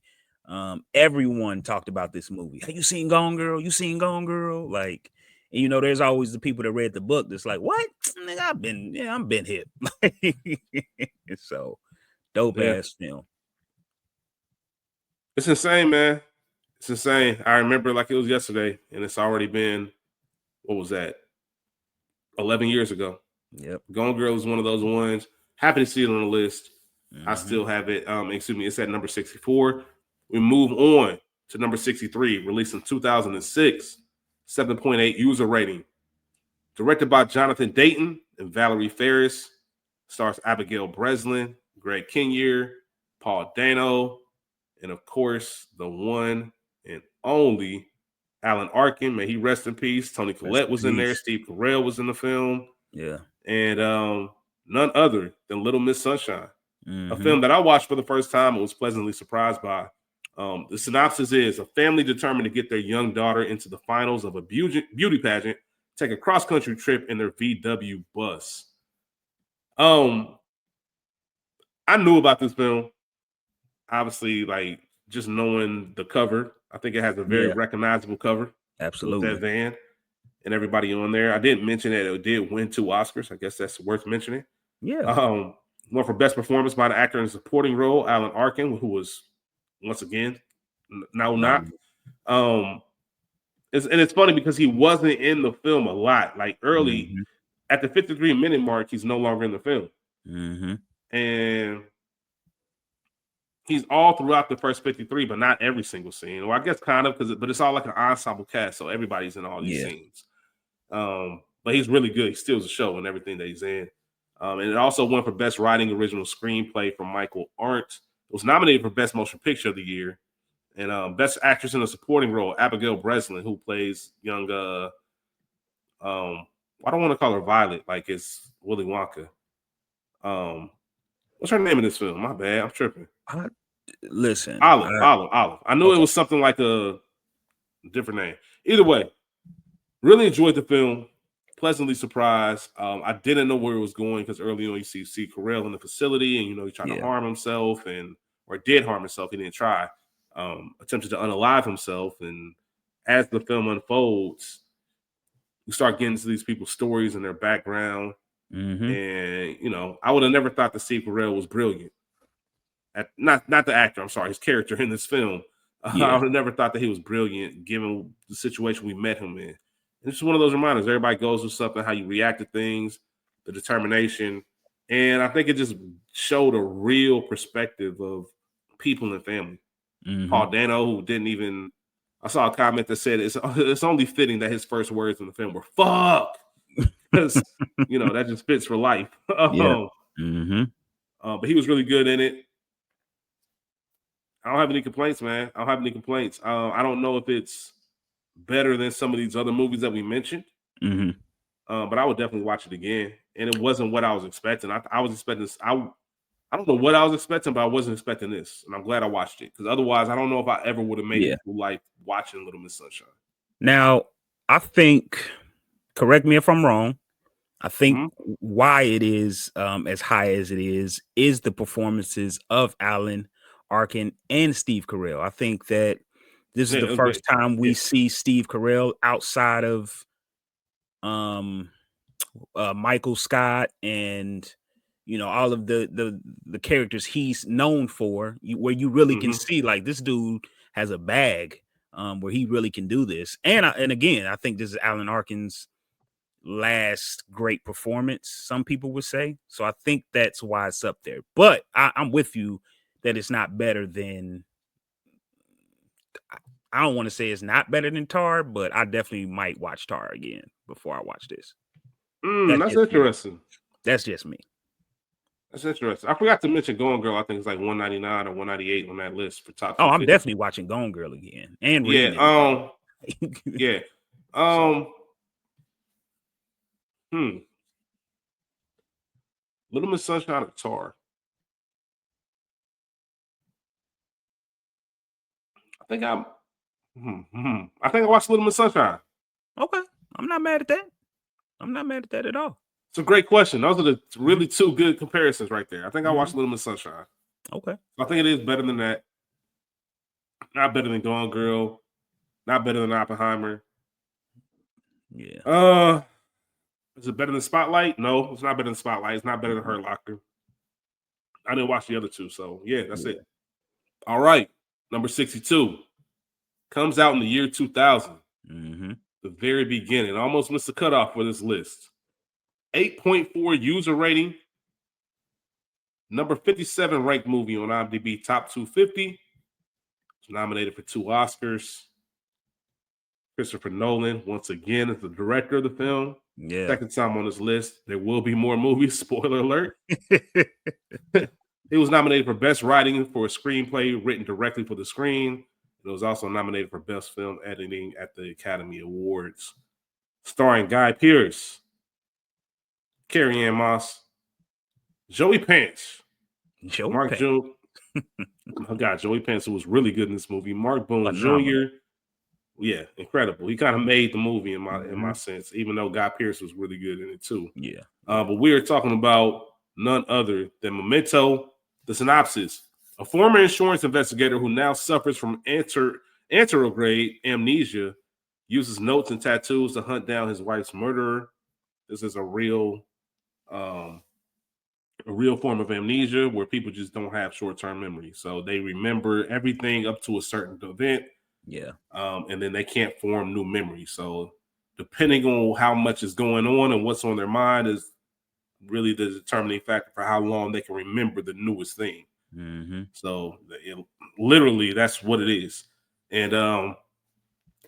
everyone talked about this movie. Have you seen Gone Girl? You seen Gone Girl? Like, and there's always the people that read the book that's like, what? I've been hip. So dope ass film. It's insane, man. It's insane. I remember like it was yesterday, and it's already been, what was that? 11 years ago. Yep. Gone Girl is one of those ones. Happy to see it on the list. I Mm-hmm. still have it. It's at number 64. We move on to number 63, released in 2006, 7.8 user rating. Directed by Jonathan Dayton and Valerie Ferris. Stars Abigail Breslin, Greg Kinnear, Paul Dano, and of course, the one and only Alan Arkin. May he rest in peace. Toni Collette was in there. Steve Carell was in the film. Yeah. And none other than Little Miss Sunshine, a Mm-hmm. film that I watched for the first time and was pleasantly surprised by. The synopsis is a family determined to get their young daughter into the finals of a beauty pageant take a cross-country trip in their VW bus. I knew about this film, obviously, like just knowing the cover. I think it has a very recognizable cover. Absolutely. With that van and everybody on there. I didn't mention that it did win 2 Oscars. I guess that's worth mentioning. Yeah. One for best performance by the actor in a supporting role, Alan Arkin, who was once again no knock. It's funny because he wasn't in the film a lot. Like early at the 53-minute mark, he's no longer in the film. And he's all throughout the first 53, but not every single scene. Well, I guess kind of but it's all like an ensemble cast, so everybody's in all these scenes. But he's really good. He steals the show and everything that he's in. And it also won for Best Writing Original Screenplay from Michael Arndt. It was nominated for Best Motion Picture of the Year. And Best Actress in a Supporting Role, Abigail Breslin, who plays young, I don't want to call her Violet, like it's Willy Wonka. What's her name in this film? My bad, I'm tripping. Listen. Olive. I knew it was something like a different name. Either way, really enjoyed the film. Pleasantly surprised. I didn't know where it was going because early on you see Steve Carell in the facility, and he tried to harm himself or did harm himself. He didn't try. Attempted to unalive himself, and as the film unfolds, you start getting to these people's stories and their background. And I would have never thought that Steve Carell was brilliant. Not the actor. I'm sorry, his character in this film. I would have never thought that he was brilliant given the situation we met him in. It's just one of those reminders. Everybody goes through something, how you react to things, the determination. And I think it just showed a real perspective of people and family. Paul Dano, who didn't even, I saw a comment that said it's only fitting that his first words in the film were "fuck," because that just fits for life. But he was really good in it. I don't have any complaints, man. I don't have any complaints. I don't know if it's better than some of these other movies that we mentioned, but I would definitely watch it again. And it wasn't what I was expecting. I was expecting this. I don't know what I was expecting, but I wasn't expecting this, and I'm glad I watched it because otherwise, I don't know if I ever would have made it through life watching Little Miss Sunshine. Now, I think, correct me if I'm wrong, I think why it is as high as it is the performances of Alan Arkin and Steve Carell. I think that this is the first time we see Steve Carell outside of Michael Scott and all of the characters he's known for, where you really can see like this dude has a bag, where he really can do this. And again, I think this is Alan Arkin's last great performance, some people would say. So I think that's why it's up there. But I'm with you that it's not better than. I don't want to say it's not better than Tar, but I definitely might watch Tar again before I watch this. That's interesting. That's just me. That's interesting. I forgot to mention Gone Girl. I think it's like 199 or 198 on that list for top. Oh, I'm definitely watching Gone Girl again and reading it. Little Miss Sunshine or Tar? I think I watched Little Miss Sunshine. Okay, I'm not mad at that. I'm not mad at that at all. It's a great question. Those are the really two good comparisons right there. I think I watched Little Miss Sunshine. Okay. I think it is better than that. Not better than Gone Girl. Not better than Oppenheimer. Yeah. Is it better than Spotlight? No, it's not better than Spotlight. It's not better than Hurt Locker. I didn't watch the other two, so yeah, that's it. All right. Number 62 comes out in the year 2000. The very beginning. Almost missed the cutoff for this list. 8.4 user rating. Number 57 ranked movie on IMDb Top 250. It's nominated for 2 Oscars. Christopher Nolan, once again, is the director of the film. Yeah. Second time on this list. There will be more movies. Spoiler alert. He was nominated for Best Writing for a screenplay written directly for the screen. It was also nominated for Best Film Editing at the Academy Awards. Starring Guy Pearce, Carrie-Anne Moss, Joey Pants, Mark Joe. Oh God, Joey Pants, who was really good in this movie. Mark Boone Jr. Yeah, incredible. He kind of made the movie in my sense, even though Guy Pearce was really good in it too. Yeah. But we are talking about none other than Memento. The synopsis: a former insurance investigator who now suffers from anterograde amnesia uses notes and tattoos to hunt down his wife's murderer. This is a real form of amnesia where people just don't have short-term memory. So they remember everything up to a certain event. Yeah. And then they can't form new memories. So depending on how much is going on and what's on their mind is really the determining factor for how long they can remember the newest thing. So literally that's what it is. And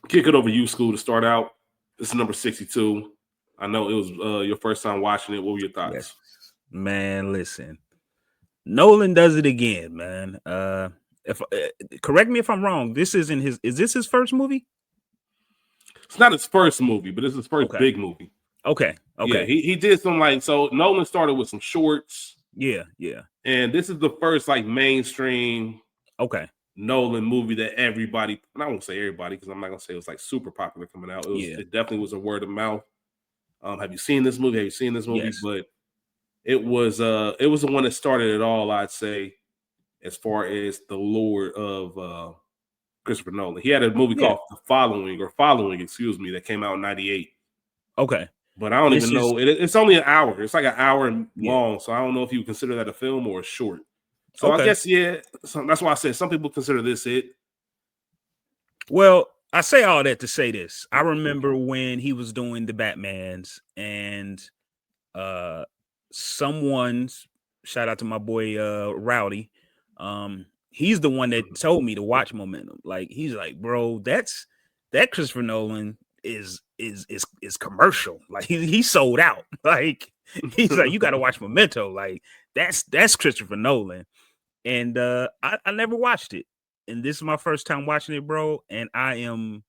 kick it over to you, Skool, to start out. This is number 62. I know it was your first time watching it. What were your thoughts? Yes. Man, listen. Nolan does it again, man. If correct me if I'm wrong, is this his first movie? It's not his first movie, but it's his first big movie. Okay. Yeah, he did some so Nolan started with some shorts. Yeah. And this is the first mainstream Nolan movie that everybody, and I won't say everybody because I'm not gonna say it was super popular coming out. It definitely was a word of mouth. Have you seen this movie? Yes. But it was the one that started it all, I'd say, as far as the lore of Christopher Nolan. He had a movie called Following, that came out in 98. Okay. But I don't even know. It's only an hour. It's like an hour long. So I don't know if you would consider that a film or a short. So I guess, so that's why I said some people consider this it. Well, I say all that to say this. I remember when he was doing the Batmans and someone's, shout out to my boy Rowdy. He's the one that told me to watch Momentum. Like, he's like, bro, that Christopher Nolan is commercial. Like he sold out. Like he's like, you got to watch Memento. Like that's Christopher Nolan. And I never watched it, and this is my first time watching it, bro. And I'm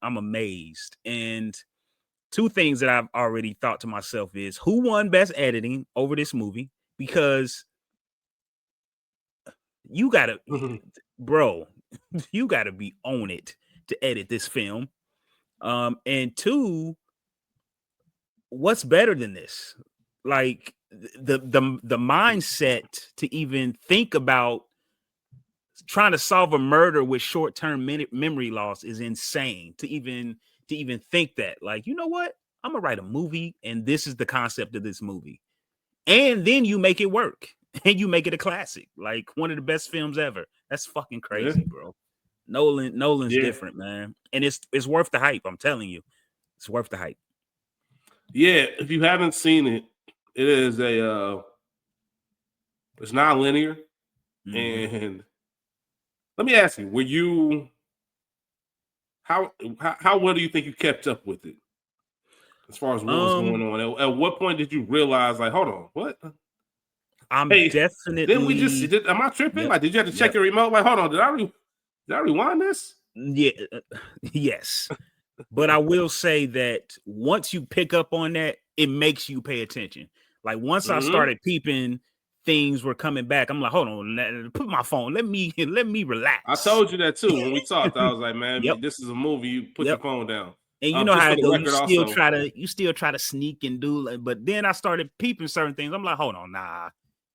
amazed. And two things that I've already thought to myself is who won Best Editing over this movie, because you gotta, bro, you gotta be on it to edit this film. And two, what's better than this? Like the mindset to even think about trying to solve a murder with short-term memory loss is insane. To even think that, like, you know what? I'm gonna write a movie, and this is the concept of this movie, and then you make it work, and you make it a classic, like one of the best films ever. That's fucking crazy, bro. Nolan's different, man, and it's worth the hype. I'm telling you, it's worth the hype. Yeah, if you haven't seen it, it is it's not linear. And let me ask you, were you how well do you think you kept up with it as far as what was going on? At what point did you realize, like, hold on, what? Definitely. Didn't we just? Am I tripping? Like, did you have to check your remote? Like, hold on, did I rewind this? Yeah, yes. But I will say that once you pick up on that, it makes you pay attention. Like once I started peeping, things were coming back. I'm like, hold on, put my phone. Let me relax. I told you that too when we talked. I was like, man, this is a movie. You put your phone down. And you know how it goes. You still try to sneak and do. But then I started peeping certain things. I'm like, hold on, nah,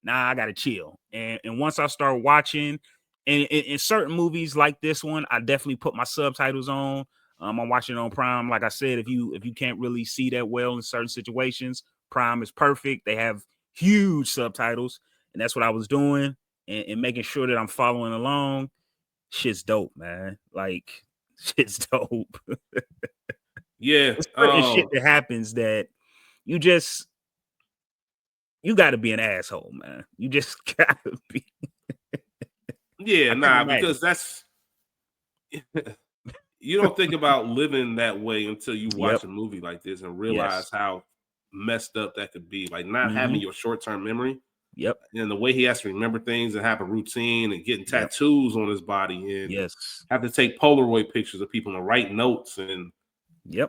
I gotta chill. And once I start watching, and in certain movies like this one, I definitely put my subtitles on. I'm watching it on Prime. Like I said, if you can't really see that well in certain situations, Prime is perfect. They have huge subtitles, and that's what I was doing, and making sure that I'm following along. Shit's dope, man. Like, shit's dope. Yeah, it's certain shit that happens that you got to be an asshole, man. You just gotta be. Yeah, because that's you don't think about living that way until you watch a movie like this and realize how messed up that could be. Like not having your short-term memory. Yep. And the way he has to remember things and have a routine and getting tattoos on his body and have to take Polaroid pictures of people and write notes and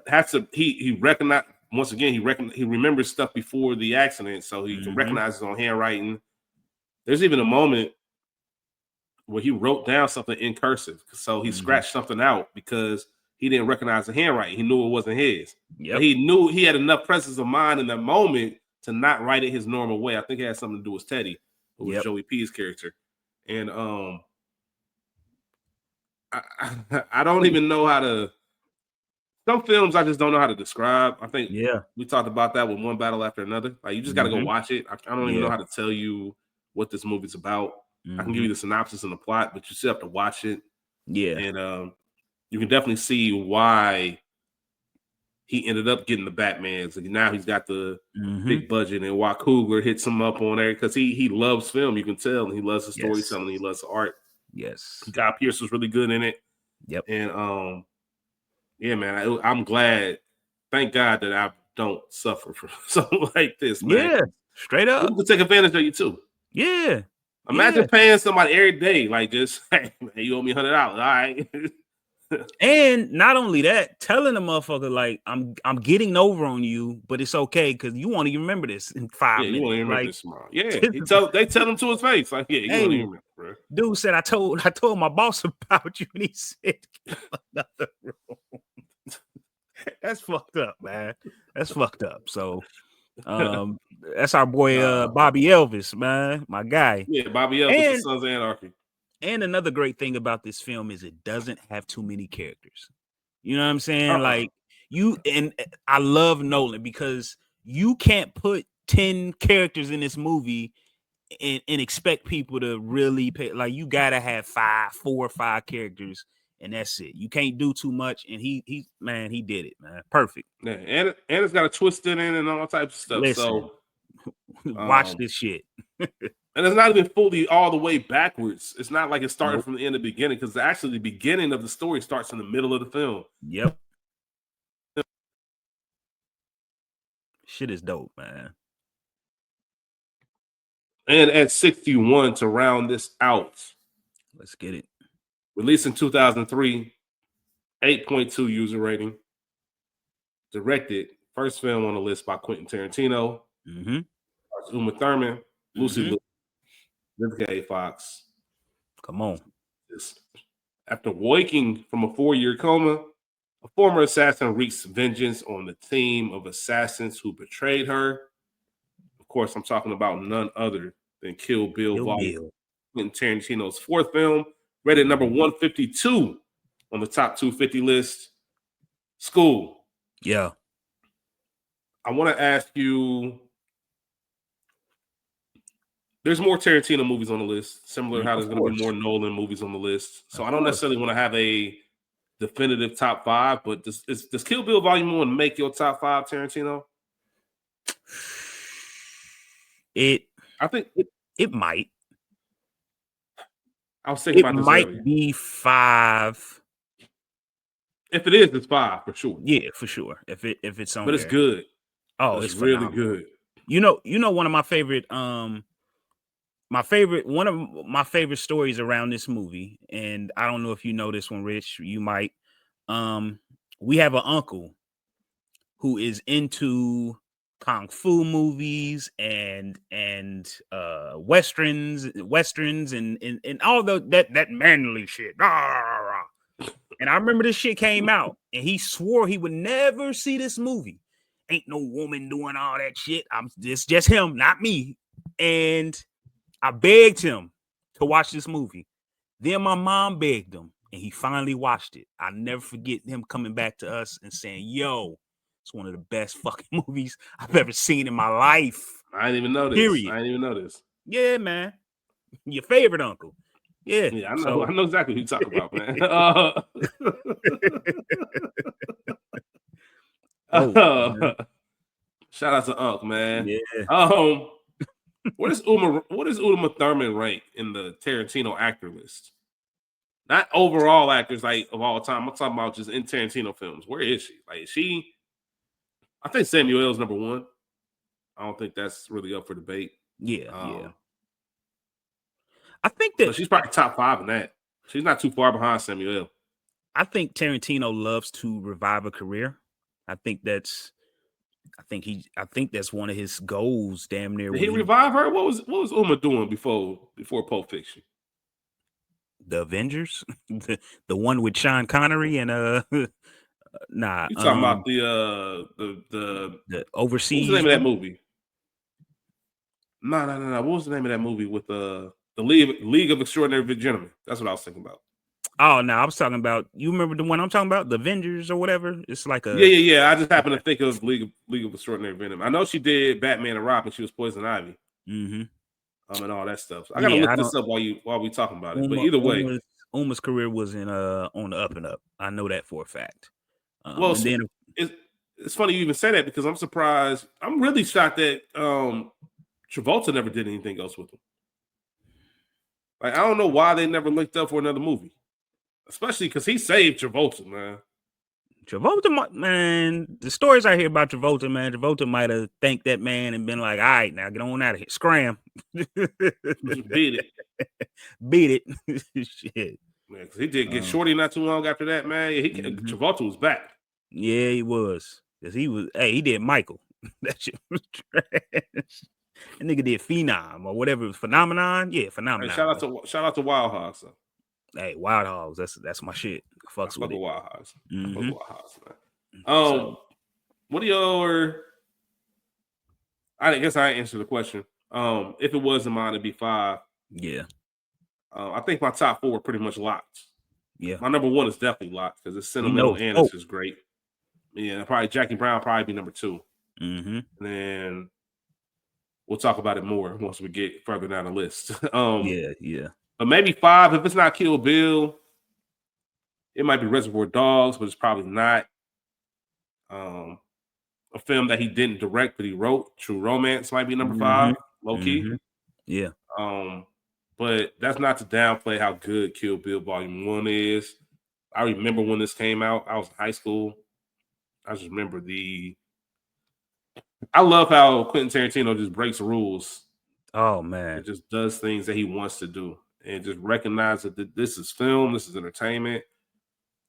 has to he recognize once again he remembers stuff before the accident, so he can recognize his own handwriting. There's even a moment where he wrote down something in cursive, so he scratched something out because he didn't recognize the handwriting. He knew it wasn't his. But he knew he had enough presence of mind in that moment to not write it his normal way. I think it had something to do with Teddy, who was Joey P's character. And I don't even know how to. Some films I just don't know how to describe. I think we talked about that with One Battle After Another. Like you just got to go watch it. I don't even know how to tell you what this movie's about. I can give you the synopsis and the plot, but you still have to watch it. Yeah, and you can definitely see why he ended up getting the Batmans. And now he's got the big budget, and why Coogler hits him up on there because he loves film. You can tell, and he loves the storytelling. He loves the art. Yes, Guy Pearce was really good in it. Yep, and yeah, man, I'm glad. Thank God that I don't suffer from something like this, man. Yeah, straight up. People can take advantage of you too. Yeah. Imagine paying somebody every day, like just, hey, man, you owe me $100. All right. And not only that, telling the motherfucker like I'm getting over on you, but it's okay because you won't even remember this in 5 minutes. You won't even remember this tomorrow. Yeah, they tell him to his face, like, yeah, you won't even remember, bro. Dude said I told my boss about you, and he said, another room. That's fucked up, man. That's fucked up. So, that's our boy Bobby Elvis, man, my guy. Yeah, Bobby Elvis, the Sons of Anarchy. And another great thing about this film is it doesn't have too many characters. You know what I'm saying? Like and I love Nolan because you can't put 10 characters in this movie and expect people to really pay. Like you gotta have 4 or 5 characters, and that's it. You can't do too much. And he did it, man. Perfect. Yeah, and it's got a twist in it and all types of stuff. Listen, so watch this shit. And it's not even fully all the way backwards. It's not like it started from the end of the beginning, because actually the beginning of the story starts in the middle of the film. Yep. Shit is dope, man. And at 61 to round this out. Let's get it. Released in 2003, 8.2 user rating. Directed, first film on the list by Quentin Tarantino. Uma Thurman, Lucy Liu, Vivica A. Fox. Come on. After waking from a 4-year coma, a former assassin wreaks vengeance on the team of assassins who betrayed her. Of course, I'm talking about none other than Kill Bill Volume. Quentin Tarantino's 4th film, rated number 152 on the top 250 list. Skool. Yeah. I want to ask you, there's more Tarantino movies on the list, similar to how there's going to be more Nolan movies on the list. So I don't necessarily want to have a definitive top 5, but does Kill Bill Volume 1 make your top 5, Tarantino? I think it might. I was thinking about this earlier. It might be 5. If it is, it's 5 for sure. Yeah, for sure. If it's on, but it's good. Oh, it's really good. You know, one of my favorite one of my favorite stories around this movie, and I don't know if you know this one, Rich. You might. We have an uncle who is into kung fu movies and westerns and all that manly shit. And I remember this shit came out, and he swore he would never see this movie. Ain't no woman doing all that shit. It's just him, not me. And I begged him to watch this movie. Then my mom begged him, and he finally watched it. I'll never forget him coming back to us and saying, yo, it's one of the best fucking movies I've ever seen in my life. I didn't even know this. Period. I didn't even know this. Yeah, man. Your favorite uncle. Yeah. I know. I know exactly who you talk about, man. Shout out to Unc, man. Yeah. What is Uma Thurman rank in the Tarantino actor list? Not overall actors like of all time. I'm talking about just in Tarantino films. Where is she? Like is she? I think Samuel L's number one. I don't think that's really up for debate. Yeah. I think that she's probably top 5 in that. She's not too far behind Samuel L. I think Tarantino loves to revive a career. I think that's one of his goals. Damn near. Did he revive her? What was Uma doing before Pulp Fiction? The Avengers, the one with Sean Connery and nah. You talking about the Overseas? What's the name of that movie? No. What was the name of that movie with the League of Extraordinary Gentlemen? That's what I was thinking about. Oh no, I was talking about. You remember the one I'm talking about, the Avengers or whatever? It's like a yeah. I just happened to think of League of Extraordinary Venom. I know she did Batman and Robin. She was Poison Ivy. Mm-hmm. And all that stuff. So I gotta look this up while we talking about it. But either way, Uma's career was on the up and up. I know that for a fact. Well, and then it's funny you even say that because I'm surprised. I'm really shocked that Travolta never did anything else with him. Like I don't know why they never linked up for another movie, especially because he saved Travolta, man. Travolta, man, the stories I hear about Travolta, man, Travolta might have thanked that man and been like, all right, now get on out of here. Scram. Beat it. Shit. Man, because he did get Shorty not too long after that, man. Travolta was back. Yeah, he was. Because he did Michael. That shit was trash. That nigga did Phenom or whatever. Phenomenon? Yeah, Phenomenon. Hey, shout out to Wild Hogs. Hey, Wild Hogs, that's my shit. Fucks with it. Wild Hogs. Wild Hogs, man. What are your? I guess I answered the question. If it wasn't mine, it'd be 5. Yeah. I think my top 4 are pretty much locked. Yeah. My number 1 is definitely locked because it's sentimental and it's just great. Yeah, probably Jackie Brown probably be number 2. Mm-hmm. And then we'll talk about it more once we get further down the list. Yeah. But maybe 5, if it's not Kill Bill, it might be Reservoir Dogs, but it's probably not. A film that he didn't direct, but he wrote, True Romance, might be number 5, low key. Mm-hmm. Yeah. But that's not to downplay how good Kill Bill Volume 1 is. I remember when this came out. I was in high school. I just remember I love how Quentin Tarantino just breaks rules. Oh, man. It just does things that he wants to do. And just recognize that this is film, this is entertainment.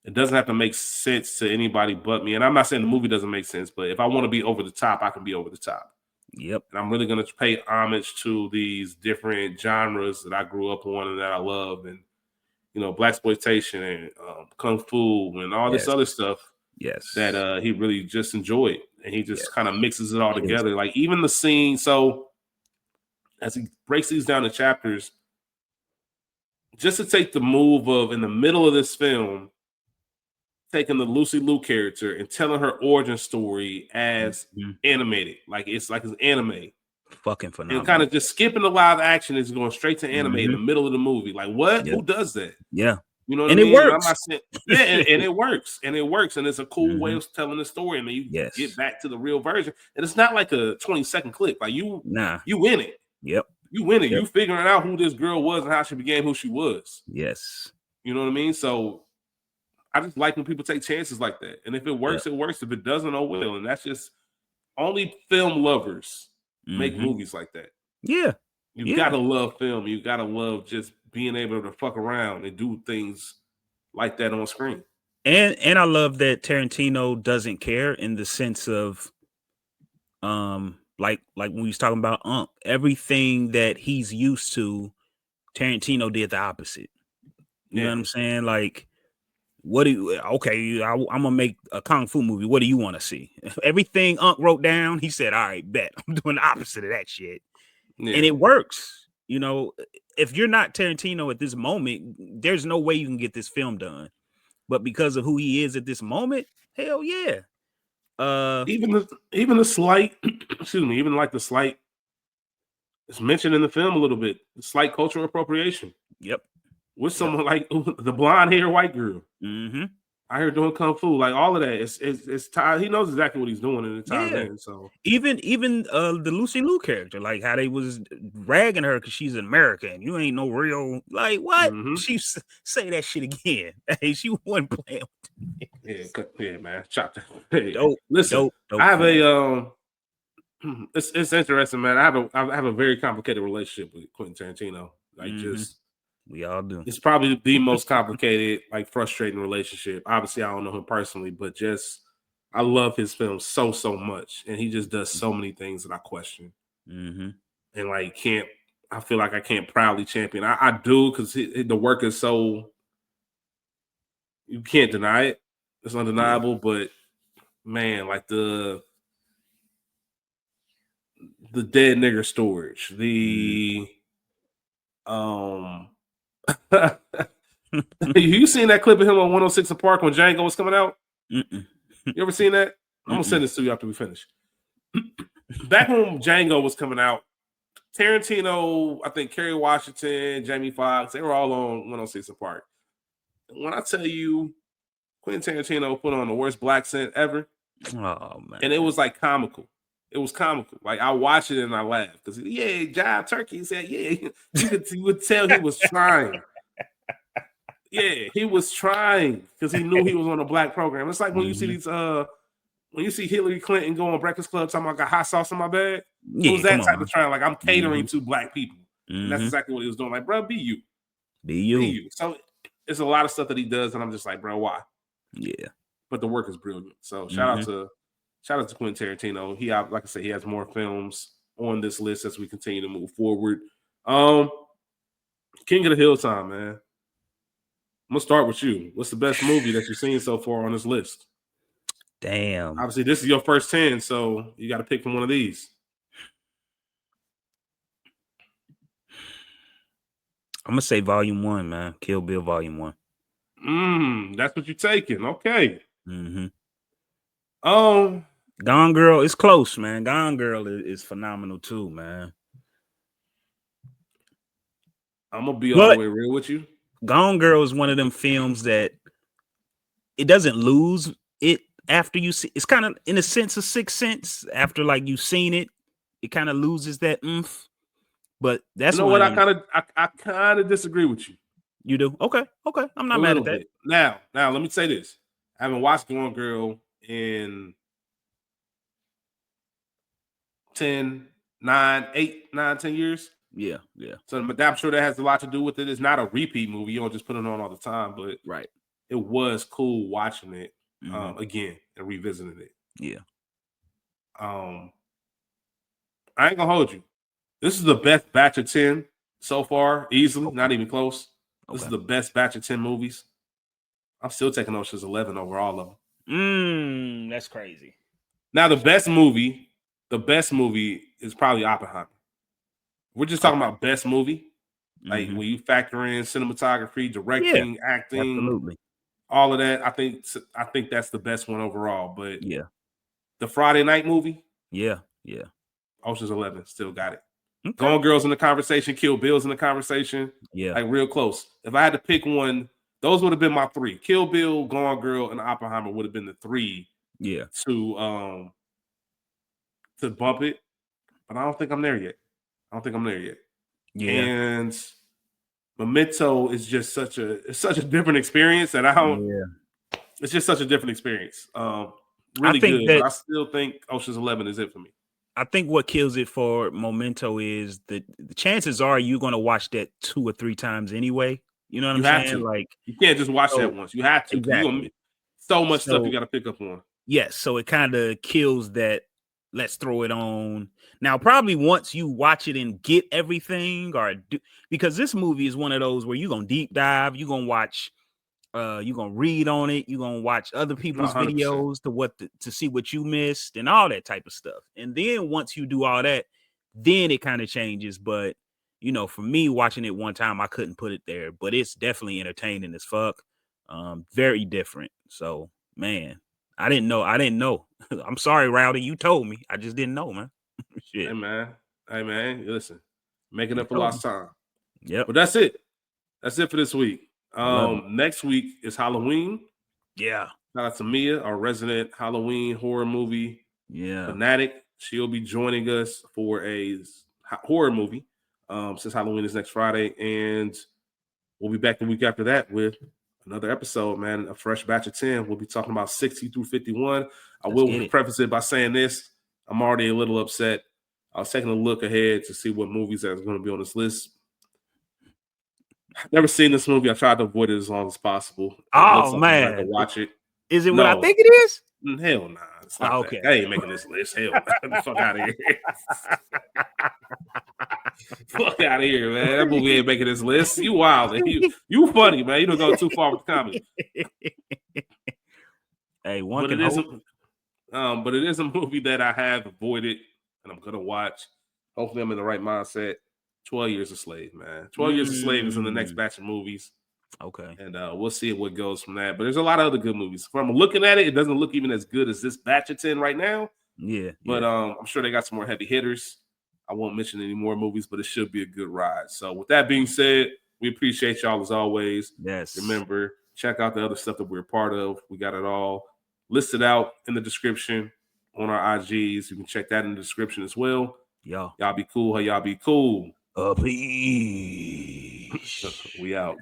It doesn't have to make sense to anybody but me. And I'm not saying the movie doesn't make sense, but if I want to be over the top, I can be over the top. Yep. And I'm really going to pay homage to these different genres that I grew up on and that I love. And, blaxploitation and kung fu and all this other stuff. Yes. That he really just enjoyed. And he just kind of mixes it all together. Like even the scene. So as he breaks these down to chapters, just to take the move of in the middle of this film, taking the Lucy Liu character and telling her origin story as animated. Like it's anime. Fucking phenomenal. And kind of just skipping the live action is going straight to anime in the middle of the movie. Like what? Yep. Who does that? Yeah. You know what and I mean? It works. And it works. And it works. And it's a cool way of telling the story. And then you get back to the real version. And it's not like a 20-second clip. Like you win it. Yep. You win it. Yep. You figuring out who this girl was and how she became who she was. Yes. You know what I mean? So I just like when people take chances like that. And if it works, it works. If it doesn't, oh well. And that's just only film lovers make movies like that. Yeah. You gotta love film. You gotta love just being able to fuck around and do things like that on screen. And I love that Tarantino doesn't care in the sense of like when he was talking about everything that he's used to, Tarantino did the opposite. You know what I'm saying? Like, I'm gonna make a kung fu movie. What do you want to see? Everything wrote down, he said, all right, bet. I'm doing the opposite of that shit. Yeah. And it works. If you're not Tarantino at this moment, there's no way you can get this film done. But because of who he is at this moment, hell yeah. Even the slight, the slight, it's mentioned in the film a little bit, the slight cultural appropriation. Yep. With someone like the blonde hair white girl. Mm-hmm. out here doing kung fu, like all of that. It's tied. He knows exactly what he's doing and it's tied in. So even the Lucy Liu character, like how they was ragging her because she's an American. You ain't no real like what? She say that shit again. Hey, she wasn't playing. Yeah, man. Chop that. Hey, dope. Listen, dope, I have a it's interesting, man. I have a very complicated relationship with Quentin Tarantino. Like just we all do. It's probably the most complicated, like frustrating relationship. Obviously, I don't know him personally, but just I love his films so much, and he just does so many things that I question, and like I feel like I can't proudly champion. I do because the work is so you can't deny it. It's undeniable, but man, like the dead nigger storage, the you seen that clip of him on 106 and Park when Django was coming out? You ever seen that? I'm gonna send this to you after we finish. Back when Django was coming out, Tarantino, I think Kerry Washington, Jamie Foxx, they were all on 106 and Park. When I tell you, Quentin Tarantino put on the worst black scent ever. Oh man! And it was like comical. It was comical. Like I watched it and I laughed because Jive Turkey. He said, you would tell he was trying. Yeah, he was trying because he knew he was on a black program. It's like when you see these when you see Hillary Clinton go on Breakfast Club talking about I got hot sauce in my bag. It was that type of trying. Like I'm catering to black people. And that's exactly what he was doing. Like, bro, be you. Be you. So it's a lot of stuff that he does, and I'm just like, bro, why? Yeah. But the work is brilliant. So shout out to Quentin Tarantino. He, like I said, he has more films on this list as we continue to move forward. King of the Hill time, man. I'm gonna start with you. What's the best movie that you've seen so far on this list? Damn. Obviously, this is your first 10, so you got to pick from one of these. I'm gonna say Volume 1, man. Kill Bill Volume 1. That's what you're taking. Okay. Gone Girl is close, man. Gone Girl is phenomenal too, man. I'm gonna be all the way real with you. Gone Girl is one of them films that it doesn't lose it after you see. It's kind of in a sense of Sixth Sense. After like you've seen it, it kind of loses that oomph. But that's what I kind of disagree with you. You do? Okay. I'm not mad at that. Now, let me say this: I haven't watched Gone Girl in 10 years. Yeah. So I'm sure that has a lot to do with it. It's not a repeat movie. You don't just put it on all the time, but it was cool watching it again and revisiting it. Yeah. I ain't gonna hold you. This is the best batch of 10 so far, easily, not even close. This is the best batch of 10 movies. I'm still taking Ocean's 11 over all of them. That's crazy. Now, the best movie is probably Oppenheimer. We're just talking about best movie. Like when you factor in cinematography, directing, acting, all of that, I think that's the best one overall. But the Friday night movie, Ocean's 11 still got it. Gone Girl's in the conversation, Kill Bill's in the conversation. Yeah. Like real close. If I had to pick one, those would have been my three. Kill Bill, Gone Girl, and Oppenheimer would have been the three. Yeah. To bump it. But I don't think I'm there yet. Yeah. And Memento is just such a different experience that I don't. Yeah. It's just such a different experience. Really good. But I still think Ocean's 11 is it for me. I think what kills it for Memento is the chances are you're going to watch that 2 or 3 times anyway. You know what I'm saying? Like you can't just watch that once. You have to. Exactly. So much stuff you got to pick up on. Yes. So it kind of kills that. Let's throw it on. Now, probably once you watch it and get everything because this movie is one of those where you're going to deep dive. You're going to watch, you're going to read on it. You're going to watch other people's 100%. Videos to see what you missed and all that type of stuff. And then once you do all that, then it kind of changes. But, for me watching it one time, I couldn't put it there, but it's definitely entertaining as fuck. Very different. So, man, I didn't know. I'm sorry, Rowdy. You told me. I just didn't know, man. Shit. Hey, man. Listen, making up for lost time. Yep. But that's it. That's it for this week. Next week is Halloween. Yeah. Shout out to Mia, our resident Halloween horror movie fanatic. She'll be joining us for a horror movie since Halloween is next Friday. And we'll be back the week after that with another episode, man. A fresh batch of 10. We'll be talking about 60 through 51. I will preface it by saying this. I'm already a little upset. I was taking a look ahead to see what movies are going to be on this list. I've never seen this movie. I tried to avoid it as long as possible. Oh, man. I'm going to watch it. Is it what I think it is? Hell nah. It's not okay. That. I ain't making this list. Hell nah. Fuck out of here. Fuck out of here, man. That movie ain't making this list. You wild. You funny, man. You don't go too far with the comedy. Hey, but it is a movie that I have avoided and I'm gonna watch. Hopefully I'm in the right mindset. 12 Years a Slave, man. 12 Years a Slave is in the next batch of movies. Okay. And we'll see what goes from that. But there's a lot of other good movies. From looking at it, it doesn't look even as good as this batch of 10 right now. Yeah. But I'm sure they got some more heavy hitters. I won't mention any more movies, but it should be a good ride. So with that being said, we appreciate y'all as always. Yes. Remember, check out the other stuff that we're a part of. We got it all listed out in the description on our IGs. You can check that in the description as well. Y'all be cool. How y'all be cool. Peace. We out.